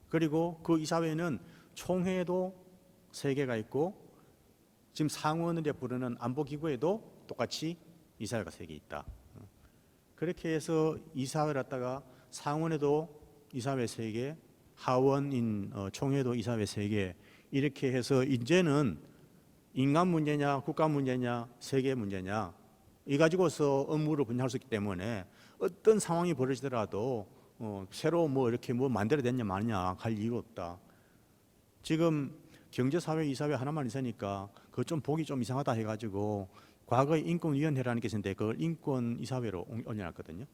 그리고 그 이사회는 총회도 3개가 있고 지금 상원을 부르는 안보기구에도 똑같이 이사회가 3개 있다. 그렇게 해서 이사회를 갖다가 상원에도 이사회 3개, 하원인 총회도 이사회 3개 이렇게 해서 이제는 인간 문제냐 국가 문제냐 세계 문제냐 이 가지고서 업무를 분야할 수 있기 때문에 어떤 상황이 벌어지더라도 새로 뭐 이렇게 뭐 만들어냈냐 마냐 할 이유가 없다. 지금 경제사회 이사회 하나만 있으니까 그거 좀 보기 좀 이상하다 해가지고 과거에 인권위원회라는 게 있었는데 그걸 인권이사회로 올려놨거든요.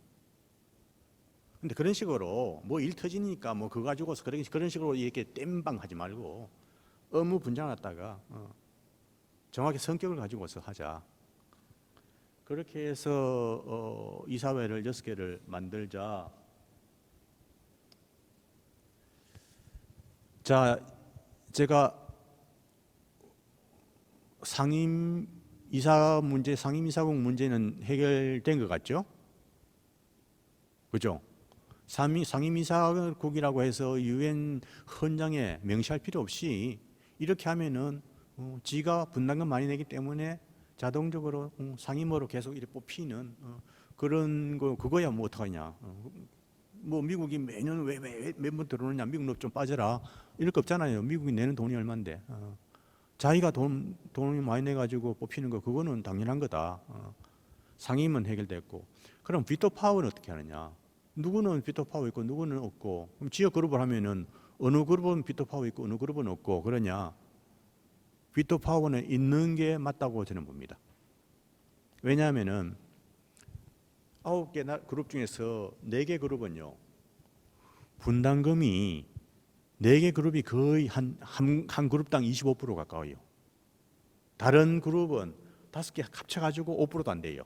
근데 그런 식으로 뭐 일 터지니까 뭐 그거 가지고서 그런 식으로 이렇게 땜빵하지 말고 업무 분장했다가 정확히 성격을 가지고서 하자. 그렇게 해서 이사회를 6개를 만들자. 자, 제가 상임이사국 문제는 해결된 것 같죠? 그죠? 상임이사국이라고 해서 유엔 헌장에 명시할 필요 없이 이렇게 하면은 지가 분담금 많이 내기 때문에 자동적으로 상임으로 계속 이렇게 뽑히는 그런 거 그거야 뭐 어떡하냐? 뭐 미국이 매년 왜 몇 번 들어오느냐? 미국 너 좀 빠져라 이럴 거 없잖아요. 미국이 내는 돈이 얼마인데 자기가 돈을 많이 내 가지고 뽑히는 거 그거는 당연한 거다. 상임은 해결됐고, 그럼 비토 파워는 어떻게 하느냐? 누구는 비토 파워 있고 누구는 없고, 그럼 지역 그룹을 하면은 어느 그룹은 비토 파워 있고 어느 그룹은 없고 그러냐? 비토 파워는 있는 게 맞다고 저는 봅니다. 왜냐하면은 9개 그룹 중에서 4개 그룹은요, 분담금이 4개 그룹이 거의 한 그룹당 25% 가까워요. 다른 그룹은 5개 합쳐가지고 5%도 안 돼요.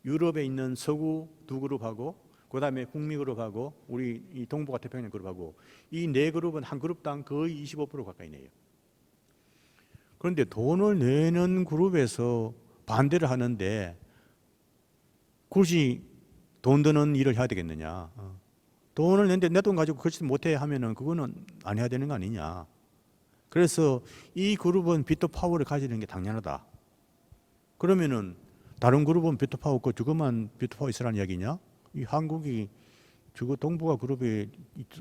유럽에 있는 서구 2그룹하고 그다음에 북미 그룹하고 우리 이 동북아 태평양 그룹하고 이 4그룹은 한 그룹당 거의 25% 가까이 내요. 그런데 돈을 내는 그룹에서 반대를 하는데 굳이 돈 드는 일을 해야 되겠느냐? 돈을 냈는데 내 돈 가지고 그렇지 못해 하면은 그거는 안 해야 되는 거 아니냐? 그래서 이 그룹은 비토 파워를 가지는 게 당연하다. 그러면은 다른 그룹은 비토 파워 없고 저것만 비토 파워 있으라는 이야기냐? 이 한국이 저거 동북아 그룹에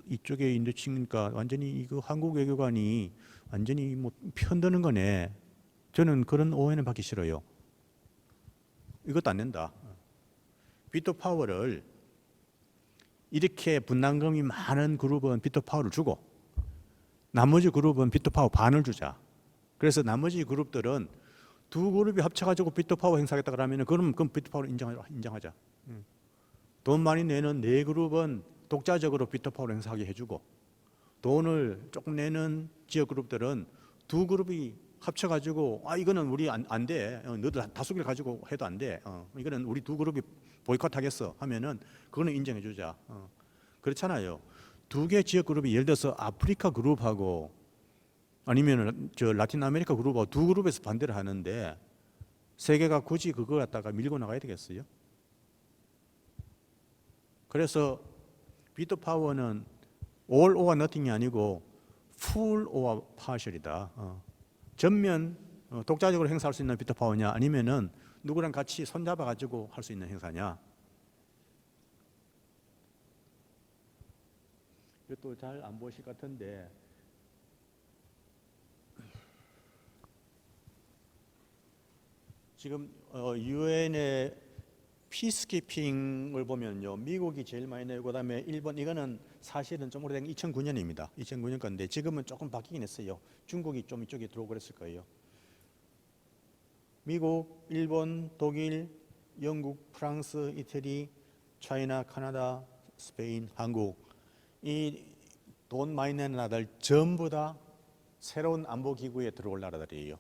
이쪽에 있는 친구니까 완전히 이거 한국 외교관이 완전히 뭐 편드는 거네. 저는 그런 오해는 받기 싫어요. 이것도 안 된다. 비토 파워를 이렇게 분담금이 많은 그룹은 비토 파워를 주고 나머지 그룹은 비토 파워 반을 주자. 그래서 나머지 그룹들은 2그룹이 합쳐가지고 비토 파워 행사하겠다 그러면 그럼 비토 파워를 인정하자. 돈 많이 내는 4그룹은 독자적으로 비토 파워를 행사하게 해주고 돈을 조금 내는 지역 그룹들은 2그룹이 합쳐가지고 이거는 우리 안 돼. 너들 다수를 가지고 해도 안 돼. 이거는 우리 2그룹이 보이콧하겠어 하면은 그거는 인정해주자. 그렇잖아요. 2개 지역 그룹이 예를 들어서 아프리카 그룹하고 아니면 저 라틴 아메리카 그룹하고 2그룹에서 반대를 하는데 세계가 굳이 그거 갖다가 밀고 나가야 되겠어요? 그래서 비토 파워는 all or nothing이 아니고 full or partial이다. 전면 독자적으로 행사할 수 있는 비토 파워냐 아니면은 누구랑 같이 손잡아 가지고 할 수 있는 행사냐. 이것도 잘 안 보실 것 같은데 지금 유엔의 피스키핑을 보면요, 미국이 제일 많이 내고 그다음에 일본, 이거는 사실은 좀 오래된 2009년입니다. 2009년 건데 지금은 조금 바뀌긴 했어요. 중국이 좀 이쪽에 들어오고 그랬을 거예요. 미국, 일본, 독일, 영국, 프랑스, 이태리, 차이나, 카나다, 스페인, 한국, 이 돈 많이 내는 나라들 전부 다 새로운 안보 기구에 들어올 나라들이에요.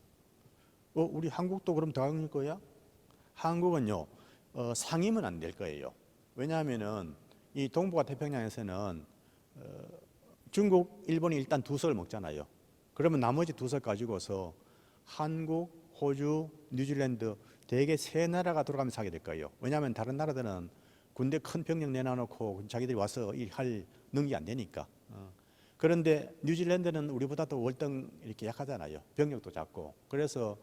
우리 한국도 그럼 들어갈 거야? 한국은요, 상임은 안 될 거예요. 왜냐하면은 이 동북아 태평양에서는 중국, 일본이 일단 2석을 먹잖아요. 그러면 나머지 2석 가지고서 한국, 호주, 뉴질랜드 대개 3나라가 돌아가면서 하게 될 거예요. 왜냐하면 다른 나라들은 군대 큰 병력 내놔놓고 자기들이 와서 일할 능력이 안 되니까. 그런데 뉴질랜드는 우리보다 더 월등 이렇게 약하잖아요. 병력도 작고. 그래서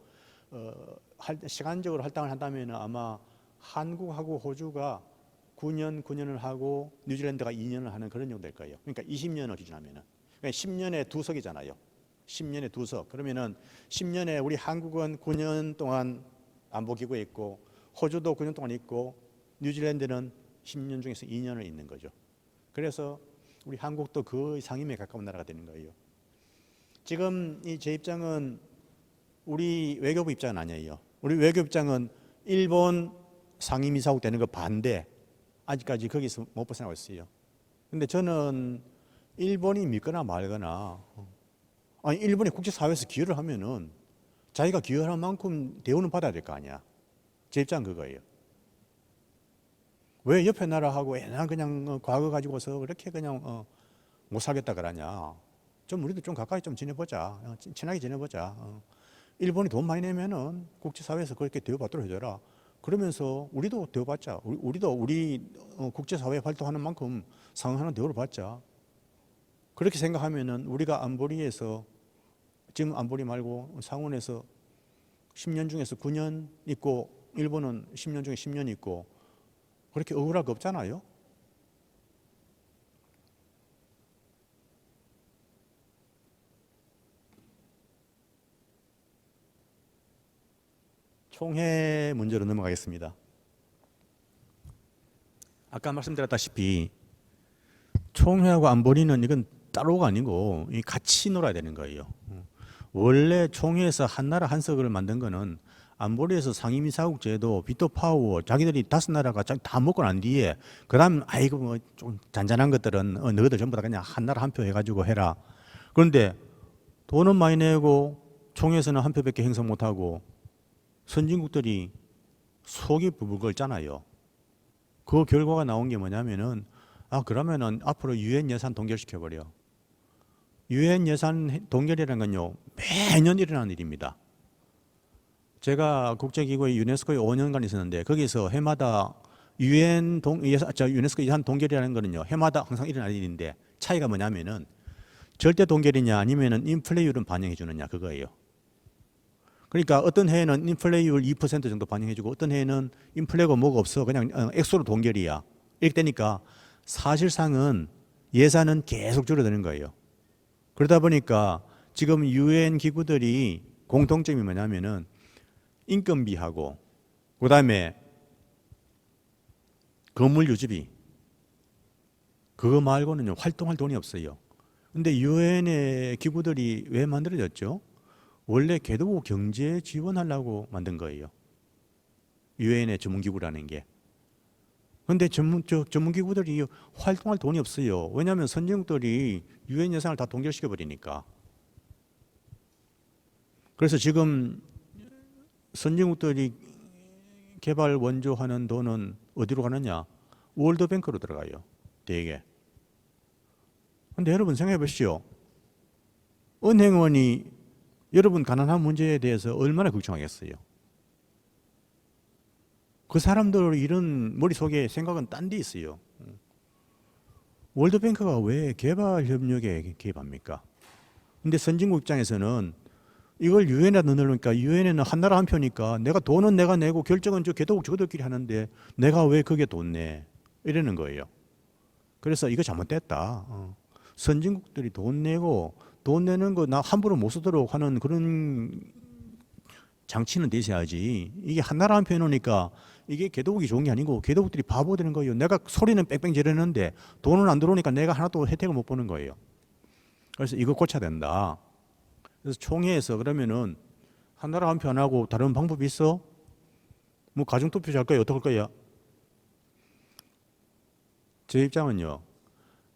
시간적으로 할당을 한다면 아마 한국하고 호주가 9년을 하고 뉴질랜드가 2년을 하는 그런 정도 될 거예요. 그러니까 20년을 기준하면은. 그러니까 10년에 2석이잖아요. 10년에 2석. 그러면은 10년에 우리 한국은 9년 동안 안보기구에 있고 호주도 9년 동안 있고 뉴질랜드는 10년 중에서 2년을 있는 거죠. 그래서 우리 한국도 거의 상임에 가까운 나라가 되는 거예요. 지금 제 입장은 우리 외교부 입장은 아니에요. 우리 외교부 입장은 일본 상임이사국 되는 거 반대. 아직까지 거기서 못 벗어나고 있어요. 근데 저는 일본이 믿거나 말거나 일본이 국제사회에서 기여를 하면은 자기가 기여하는 만큼 대우는 받아야 될 거 아니야. 제 입장은 그거예요. 왜 옆에 나라하고 그냥 과거 가지고서 그렇게 그냥 못 살겠다 그러냐. 좀 우리도 좀 가까이 좀 지내보자. 친하게 지내보자. 일본이 돈 많이 내면은 국제사회에서 그렇게 대우받도록 해줘라. 그러면서 우리도 대우받자. 우리도 우리 국제사회 활동하는 만큼 상응하는 대우를 받자. 그렇게 생각하면은 우리가 안보리에서 지금 안보리 말고 상원에서 10년 중에서 9년 있고 일본은 10년 중에 10년 있고 그렇게 억울할 거 없잖아요. 총회 문제로 넘어가겠습니다. 아까 말씀드렸다시피 총회하고 안보리는 이건 따로가 아니고 같이 놀아야 되는 거예요. 원래 총회에서 한나라 한석을 만든 거는 안보리에서 상임이사국 제도, 비토 파워, 자기들이 5나라가 다 먹고 난 뒤에 그다음 아이고 뭐 좀 잔잔한 것들은 너희들 전부 다 그냥 한나라 한 표 해가지고 해라. 그런데 돈은 많이 내고 총회에서는 한 표밖에 행사 못하고 선진국들이 속이 부불 끓잖아요. 그 결과가 나온 게 뭐냐면은 그러면은 앞으로 유엔 예산 동결시켜버려. 유엔 예산 동결이라는 건요 매년 일어나는 일입니다. 제가 국제기구의 유네스코에 5년간 있었는데 거기서 해마다 유네스코 예산 동결이라는 거는요 해마다 항상 일어나는 일인데 차이가 뭐냐면은 절대 동결이냐 아니면은 인플레이율은 반영해 주느냐 그거예요. 그러니까 어떤 해에는 인플레이율 2% 정도 반영해주고 어떤 해에는 인플레가 뭐가 없어 그냥 액수로 동결이야. 이렇게 되니까 사실상은 예산은 계속 줄어드는 거예요. 그러다 보니까 지금 유엔 기구들이 공통점이 뭐냐면은 인건비하고 그다음에 건물 유지비 그거 말고는 활동할 돈이 없어요. 근데 유엔의 기구들이 왜 만들어졌죠? 원래 개도국 경제 지원하려고 만든 거예요. 유엔의 전문기구라는 게. 그런데 전문기구들이 활동할 돈이 없어요. 왜냐하면 선진국들이 유엔 예산을 다 동결시켜 버리니까. 그래서 지금 선진국들이 개발 원조하는 돈은 어디로 가느냐? 월드뱅크로 들어가요. 대개. 그런데 여러분 생각해 보시죠. 은행원이 여러분 가난한 문제에 대해서 얼마나 걱정하겠어요. 그 사람들 이런 머릿속에 생각은 딴 데 있어요. 월드뱅크가 왜 개발협력에 개입합니까? 근데 선진국 입장에서는 이걸 유엔에 넣으니까 유엔에는 한나라 한 표니까 내가 돈은 내가 내고 결정은 저 개도국 저들끼리 하는데 내가 왜 거기에 돈 내? 이러는 거예요. 그래서 이거 잘못됐다. 선진국들이 돈 내고 돈 내는 거 나 함부로 못 쓰도록 하는 그런 장치는 돼 있어야지. 이게 한나라 한 표 해놓으니까 이게 개도국이 좋은 게 아니고 개도국들이 바보 되는 거예요. 내가 소리는 뺑뺑 지르는데 돈은 안 들어오니까 내가 하나도 혜택을 못 보는 거예요. 그래서 이거 고쳐야 된다. 그래서 총회에서 그러면은 한나라 한 표 안 하고 다른 방법이 있어? 뭐 가중투표 할 거야? 어떻게 할 거야? 제 입장은요.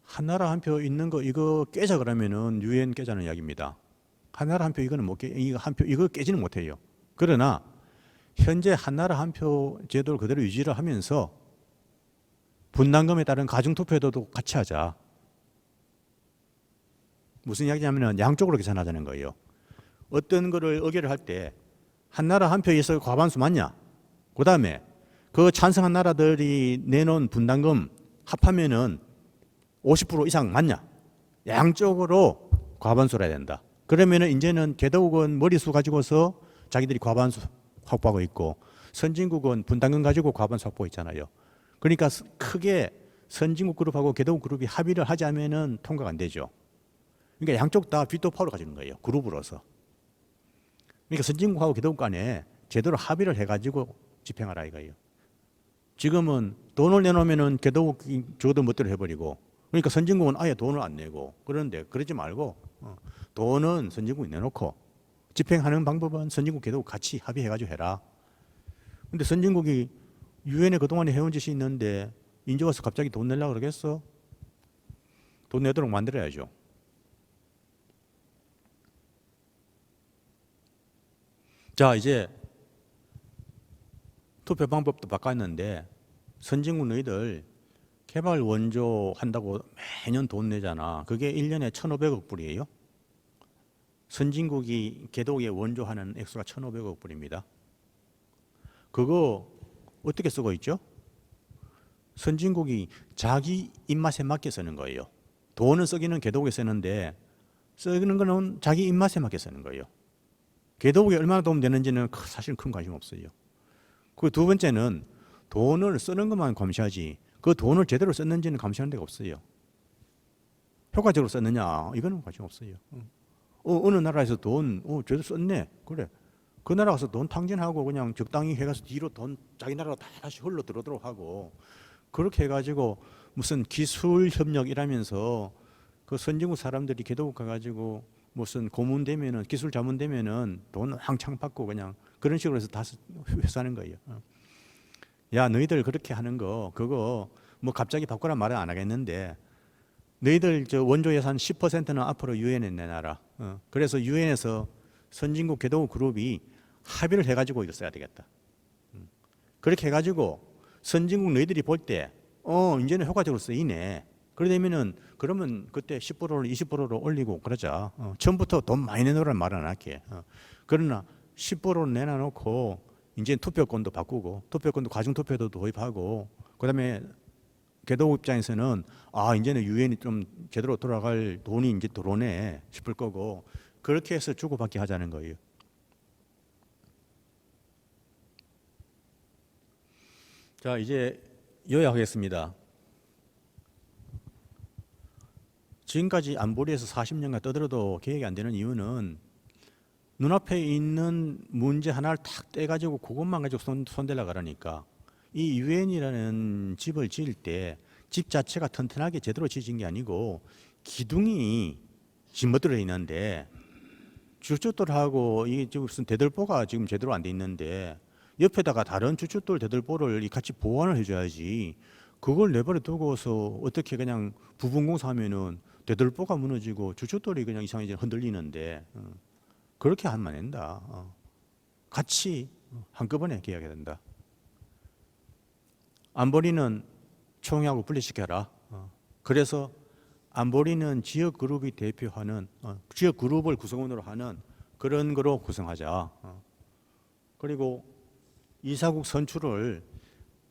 한나라 한 표 있는 거 이거 깨자 그러면은 유엔 깨자는 이야기입니다. 한나라 한 표 이거는 못 깨, 이거 한 표 이거 깨지는 못해요. 그러나 현재 한나라 한 표 제도를 그대로 유지를 하면서 분담금에 따른 가중투표도 같이 하자. 무슨 이야기냐면은 양쪽으로 계산하자는 거예요. 어떤 거를 의결을 할 때 한나라 한 표에서 과반수 맞냐? 그 다음에 그 찬성한 나라들이 내놓은 분담금 합하면은 50% 이상 맞냐? 양쪽으로 과반수를 해야 된다. 그러면은 이제는 개도국은 머리수 가지고서 자기들이 과반수 확보하고 있고 선진국은 분담금 가지고 과반수 확보하고 있잖아요. 그러니까 크게 선진국 그룹하고 개도국 그룹이 합의를 하지 않으면은 통과가 안 되죠. 그러니까 양쪽 다 비토 파워를 가지는 거예요. 그룹으로서. 그러니까 선진국하고 개도국 간에 제대로 합의를 해가지고 집행하라 이거예요. 지금은 돈을 내놓으면은 개도국이 저도 멋대로 해버리고 그러니까 선진국은 아예 돈을 안 내고 그런데 그러지 말고 돈은 선진국이 내놓고 집행하는 방법은 선진국 개도국 같이 합의해가지고 해라. 근데 선진국이 유엔에 그동안에 해온 짓이 있는데 인제 와서 갑자기 돈 내려고 그러겠어? 돈 내도록 만들어야죠. 자, 이제 투표 방법도 바꿨는데 선진국 너희들 개발 원조 한다고 매년 돈 내잖아. 그게 1년에 1,500억 불이에요. 선진국이 개도국에 원조하는 액수가 1,500억 불입니다. 그거 어떻게 쓰고 있죠? 선진국이 자기 입맛에 맞게 쓰는 거예요. 돈은 쓰기는 개도국에 쓰는데 쓰는 거는 자기 입맛에 맞게 쓰는 거예요. 개도국에 얼마나 도움 되는지는 사실 큰 관심 없어요. 그 두 번째는 돈을 쓰는 것만 감시하지 그 돈을 제대로 썼는지는 감시하는 데가 없어요. 효과적으로 썼느냐 이거는 관심 없어요. 어느 나라에서 돈 제대로 썼네 그래 그 나라 가서 돈 탕진하고 그냥 적당히 해가서 뒤로 돈 자기 나라로 다 다시 흘러 들어오도록 하고 그렇게 해가지고 무슨 기술 협력이라면서 그 선진국 사람들이 개도국 가가지고 무슨 고문 되면은 기술 자문 되면은 돈 왕창 받고 그냥 그런 식으로 해서 다 회수하는 거예요. 야 너희들 그렇게 하는 거 그거 뭐 갑자기 바꾸라 말은 안 하겠는데 너희들 저 원조 예산 10%는 앞으로 유엔에 내놔라. 그래서 유엔에서 선진국 개도국 그룹이 합의를 해가지고 이걸 써야 되겠다. 그렇게 해가지고 선진국 너희들이 볼 때, 이제는 효과적으로 쓰이네. 그러면은 그러면 그때 10%를 20%로 올리고 그러자. 처음부터 돈 많이 내놓으라는 말은 안 할게. 그러나 10%를 내놔놓고 이제 투표권도 바꾸고 투표권도 가중투표도 도입하고 그다음에 개도국 입장에서는 이제는 유엔이 좀 제대로 돌아갈 돈이 이제 들어오네 싶을 거고 그렇게 해서 주고받기 하자는 거예요. 자 이제 요약하겠습니다. 지금까지 안보리에서 40년간 떠들어도 계획이 안 되는 이유는 눈앞에 있는 문제 하나를 탁 떼가지고 그것만 가지고 손대려고 그러니까 이 유엔이라는 집을 지을 때 집 자체가 튼튼하게 제대로 지어진 게 아니고 기둥이 짓무들어 있는데 주춧돌하고 이게 지금 무슨 대들보가 지금 제대로 안 돼 있는데 옆에다가 다른 주춧돌 대들보를 같이 보완을 해줘야지 그걸 내버려 두고서 어떻게 그냥 부분공사하면은 대들보가 무너지고 주춧돌이 그냥 이상하게 흔들리는데 그렇게 하면 안 된다. 같이 한꺼번에 계약해야 된다. 안보리는 총회하고 분리시켜라. 그래서 안보리는 지역 그룹이 대표하는 지역 그룹을 구성원으로 하는 그런 거로 구성하자. 그리고 이사국 선출을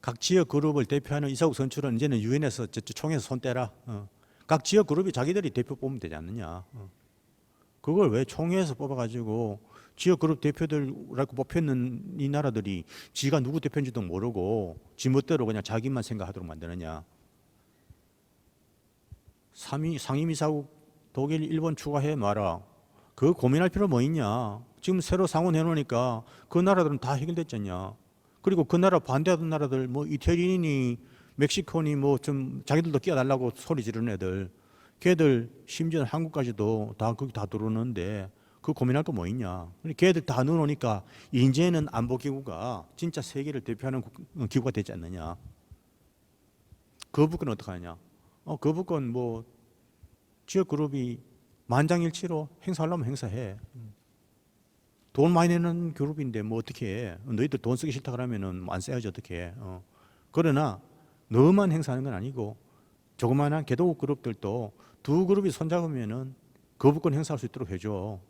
각 지역 그룹을 대표하는 이사국 선출은 이제는 유엔에서 총회에서 손 떼라. 각 지역 그룹이 자기들이 대표 뽑으면 되지 않느냐. 그걸 왜 총회에서 뽑아가지고 지역 그룹 대표들이라고 뽑혔는 이 나라들이 지가 누구 대표인지도 모르고 지멋대로 그냥 자기만 생각하도록 만드느냐. 상임이사국 독일, 일본 추가해 마라. 그거 고민할 필요 뭐 있냐. 지금 새로 상원 해놓으니까 그 나라들은 다 해결됐잖냐. 그리고 그 나라 반대하던 나라들 뭐 이태리니 멕시코니 뭐 좀 자기들도 끼어달라고 소리 지르는 애들 걔들 심지어 한국까지도 다 거기 다 들어오는데 그 고민할 거 뭐 있냐. 걔들 다 넣어놓으니까 이제는 안보기구가 진짜 세계를 대표하는 기구가 되지 않느냐. 거부권 어떻게 하냐. 거부권 뭐 지역 그룹이 만장일치로 행사하려면 행사해. 돈 많이 내는 그룹인데 뭐 어떻게 해. 너희들 돈 쓰기 싫다 그러면은 안 써야지 어떻게 해. 그러나 너만 행사하는 건 아니고 조그마한 개도국 그룹들도 두 그룹이 손잡으면은 거부권 행사할 수 있도록 해줘.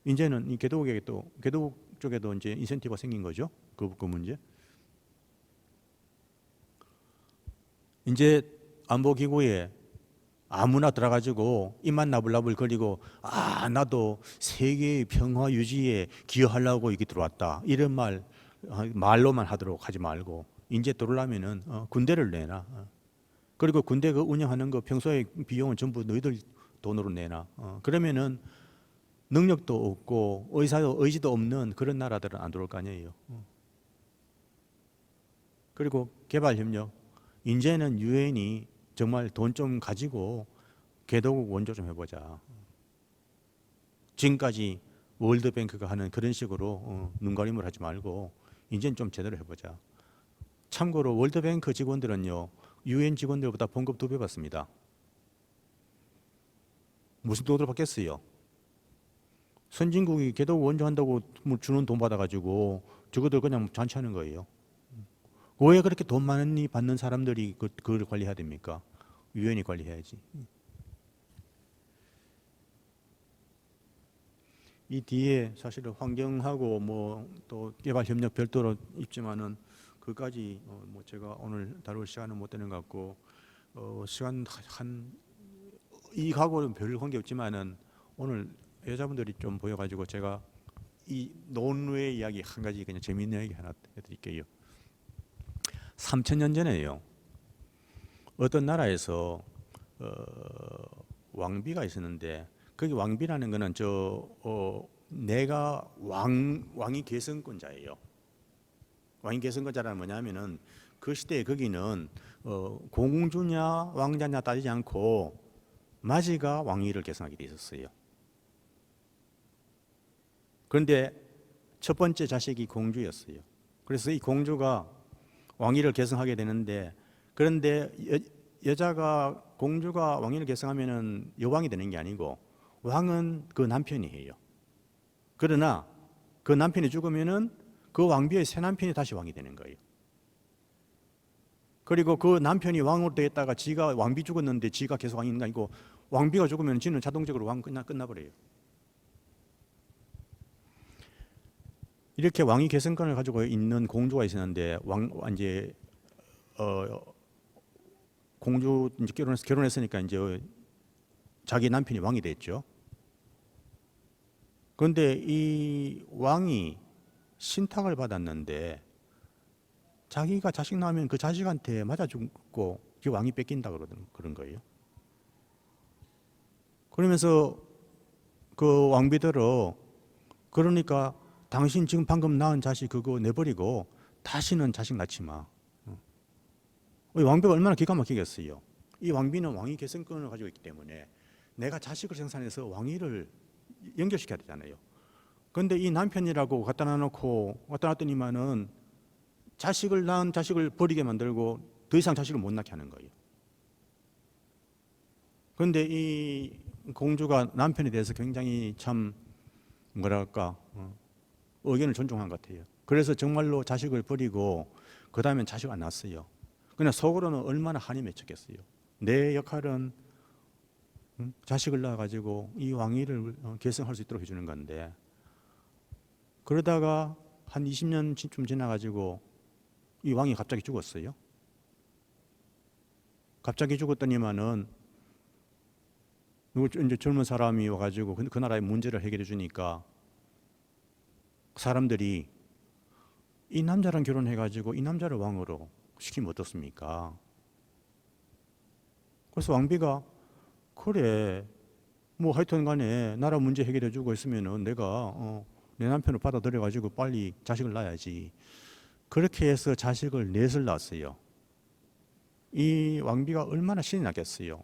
이제는 이 개도국에게 또 개도국 쪽에도 이제 인센티브가 생긴 거죠. 거부권 문제. 이제 안보기구에 아무나 들어가지고 입만 나불나불 거리고 나도 세계의 평화 유지에 기여하려고 여기 들어왔다 이런 말로만 하도록 하지 말고 이제 들어오려면은 군대를 내놔. 그리고 군대 그 운영하는 거 평소에 비용은 전부 너희들 돈으로 내놔. 그러면은 능력도 없고 의지도 없는 그런 나라들은 안 들어올 거 아니에요. 그리고 개발협력 이제는 유엔이 정말 돈 좀 가지고 개도국 원조 좀 해보자. 지금까지 월드뱅크가 하는 그런 식으로 눈가림을 하지 말고 이제는 좀 제대로 해보자. 참고로 월드뱅크 직원들은요 유엔 직원들보다 봉급 2배 받습니다. 무슨 돈으로 받겠어요? 선진국이 개도국 원조한다고 주는 돈 받아가지고 저거들 그냥 잔치하는 거예요. 왜 그렇게 돈 많이 받는 사람들이 그걸 관리해야 됩니까? 유엔이 관리해야지. 이 뒤에 사실은 환경하고 뭐 또 개발 협력 별도로 있지만은 그까지 뭐 제가 오늘 다룰 시간은 못 되는 것 같고 시간 이하고는 별 관계 없지만은 오늘 여자분들이 좀 보여가지고 제가 이 논외 이야기 한 가지 그냥 재미있는 얘기 하나 해드릴게요. 3000년 전에요. 어떤 나라에서 왕비가 있었는데 거기 왕비라는 거는 내가 왕이 계승권자예요. 왕이 계승권자라는 뭐냐면은 그 시대에 거기는 공주냐 왕자냐 따지지 않고 마지가 왕위를 계승하게 돼 있었어요. 그런데 첫 번째 자식이 공주였어요. 그래서 이 공주가 왕위를 계승하게 되는데, 그런데 여자가 공주가 왕위를 계승하면은 여왕이 되는 게 아니고 왕은 그 남편이 해요. 그러나 그 남편이 죽으면은 그 왕비의 새 남편이 다시 왕이 되는 거예요. 그리고 그 남편이 왕으로 되었다가 지가 왕비 죽었는데 지가 계속 왕이 있는 게 아니고 왕비가 죽으면 지는 자동적으로 왕 끝나버려요. 이렇게 왕위 계승권을 가지고 있는 공주가 있었는데 이제 공주 이제 결혼했으니까 이제 자기 남편이 왕이 됐죠. 그런데 이 왕이 신탁을 받았는데 자기가 자식 낳으면 그 자식한테 맞아 죽고 그 왕이 뺏긴다 그런 거예요. 그러면서 그 왕비들은 그러니까 당신 지금 방금 낳은 자식 그거 내버리고 다시는 자식 낳지 마. 왕비가 얼마나 기가 막히겠어요. 이 왕비는 왕위 계승권을 가지고 있기 때문에 내가 자식을 생산해서 왕위를 연결시켜야 되잖아요. 그런데 이 남편이라고 갖다 놨더니만은 자식을 낳은 자식을 버리게 만들고 더 이상 자식을 못 낳게 하는 거예요. 그런데 이 공주가 남편에 대해서 굉장히 참 뭐랄까 의견을 존중한 것 같아요. 그래서 정말로 자식을 버리고 그 다음엔 자식 안 낳았어요. 그냥 속으로는 얼마나 한이 맺혔겠어요. 내 역할은 자식을 낳아가지고 이 왕위를 계승할 수 있도록 해주는 건데, 그러다가 한 20년쯤 지나가지고 이 왕이 갑자기 죽었어요. 갑자기 죽었더니만은 이제 젊은 사람이 와가지고 그 나라의 문제를 해결해 주니까 사람들이 이 남자랑 결혼해가지고 이 남자를 왕으로 시키면 어떻습니까? 그래서 왕비가 그래 뭐 하여튼 간에 나라 문제 해결해 주고 있으면은 내가 내 남편을 받아들여 가지고 빨리 자식을 낳아야지. 그렇게 해서 자식을 넷을 낳았어요. 이 왕비가 얼마나 신이 났겠어요.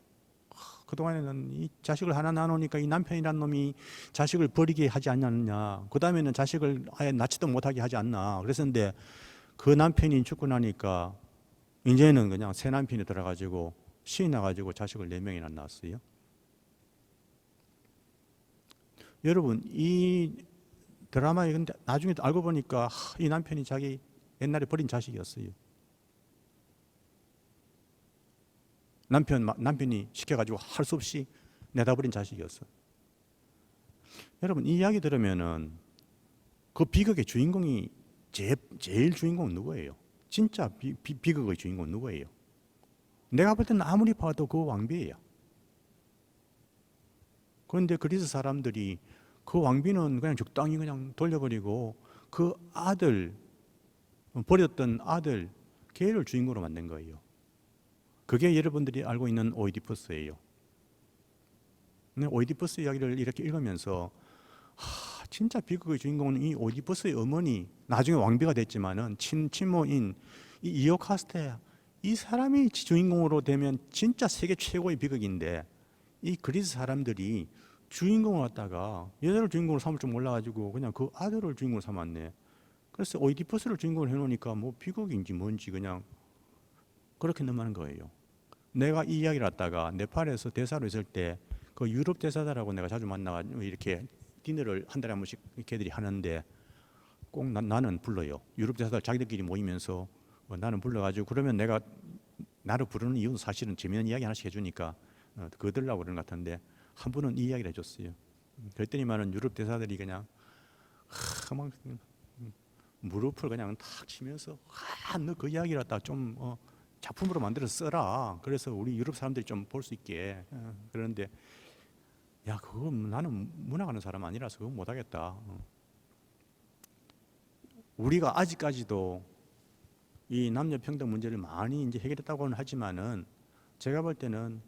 그동안에는 이 자식을 하나 낳아놓으니까 이 남편이란 놈이 자식을 버리게 하지 않느냐, 그 다음에는 자식을 아예 낳지도 못하게 하지 않나 그랬었는데, 그 남편이 죽고 나니까 이제는 그냥 새 남편이 들어가지고 신이 나가지고 자식을 4명이나 낳았어요. 여러분 이 드라마에 근데 나중에 알고 보니까 이 남편이 자기 옛날에 버린 자식이었어요. 남편이 시켜가지고 할 수 없이 내다 버린 자식이었어. 여러분 이 이야기 들으면은 그 비극의 주인공이 제일 주인공은 누구예요? 진짜 비극의 주인공은 누구예요? 내가 볼 때는 아무리 봐도 그 왕비예요. 그런데 그리스 사람들이 그 왕비는 그냥 적당히 그냥 돌려버리고 그 아들, 버렸던 아들, 걔를 주인공으로 만든 거예요. 그게 여러분들이 알고 있는 오이디푸스예요. 오이디푸스 이야기를 이렇게 읽으면서 진짜 비극의 주인공은 이 오이디푸스의 어머니, 나중에 왕비가 됐지만은 친모인 이 이오카스테야. 이 사람이 주인공으로 되면 진짜 세계 최고의 비극인데, 이 그리스 사람들이 주인공을 갖다가 여자를 주인공으로 삼을 줄 몰라가지고 그냥 그 아들을 주인공으로 삼았네. 그래서 오이디푸스를 주인공으로 해놓으니까 뭐 비극인지 뭔지 그냥 그렇게 넘어가는 거예요. 내가 이 이야기를 갖다가 네팔에서 대사로 있을 때 그 유럽 대사들하고 내가 자주 만나가지고 이렇게 디너를 한 달에 한 번씩 걔들이 하는데 꼭 나는 불러요. 유럽 대사들 자기들끼리 모이면서 나는 불러가지고, 그러면 내가 나를 부르는 이유는 사실은 재미있는 이야기 하나씩 해주니까 그들라고 그러는 것 같은데, 한 분은 이 이야기를 해줬어요. 그랬더니만은 유럽 대사들이 그냥 막 무릎을 그냥 탁 치면서 너 그 이야기를 갖다 좀 작품으로 만들어서 써라. 그래서 우리 유럽 사람들이 좀 볼 수 있게. 그런데 야, 그거 나는 문학하는 사람 아니라서 그거 못하겠다. 우리가 아직까지도 이 남녀 평등 문제를 많이 이제 해결했다고는 하지만은 제가 볼 때는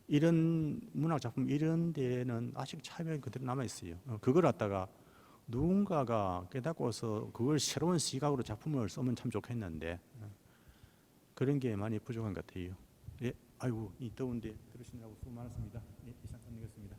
이런 문학 작품 이런 데는 아직 차별이 그대로 남아 있어요. 그걸 갖다가 누군가가 깨닫고서 그걸 새로운 시각으로 작품을 쓰면 참 좋겠는데 그런 게 많이 부족한 것 같아요. 예, 아이고 이 더운데 들으시느라고 수고 많았습니다. 예, 이상 끝내겠습니다.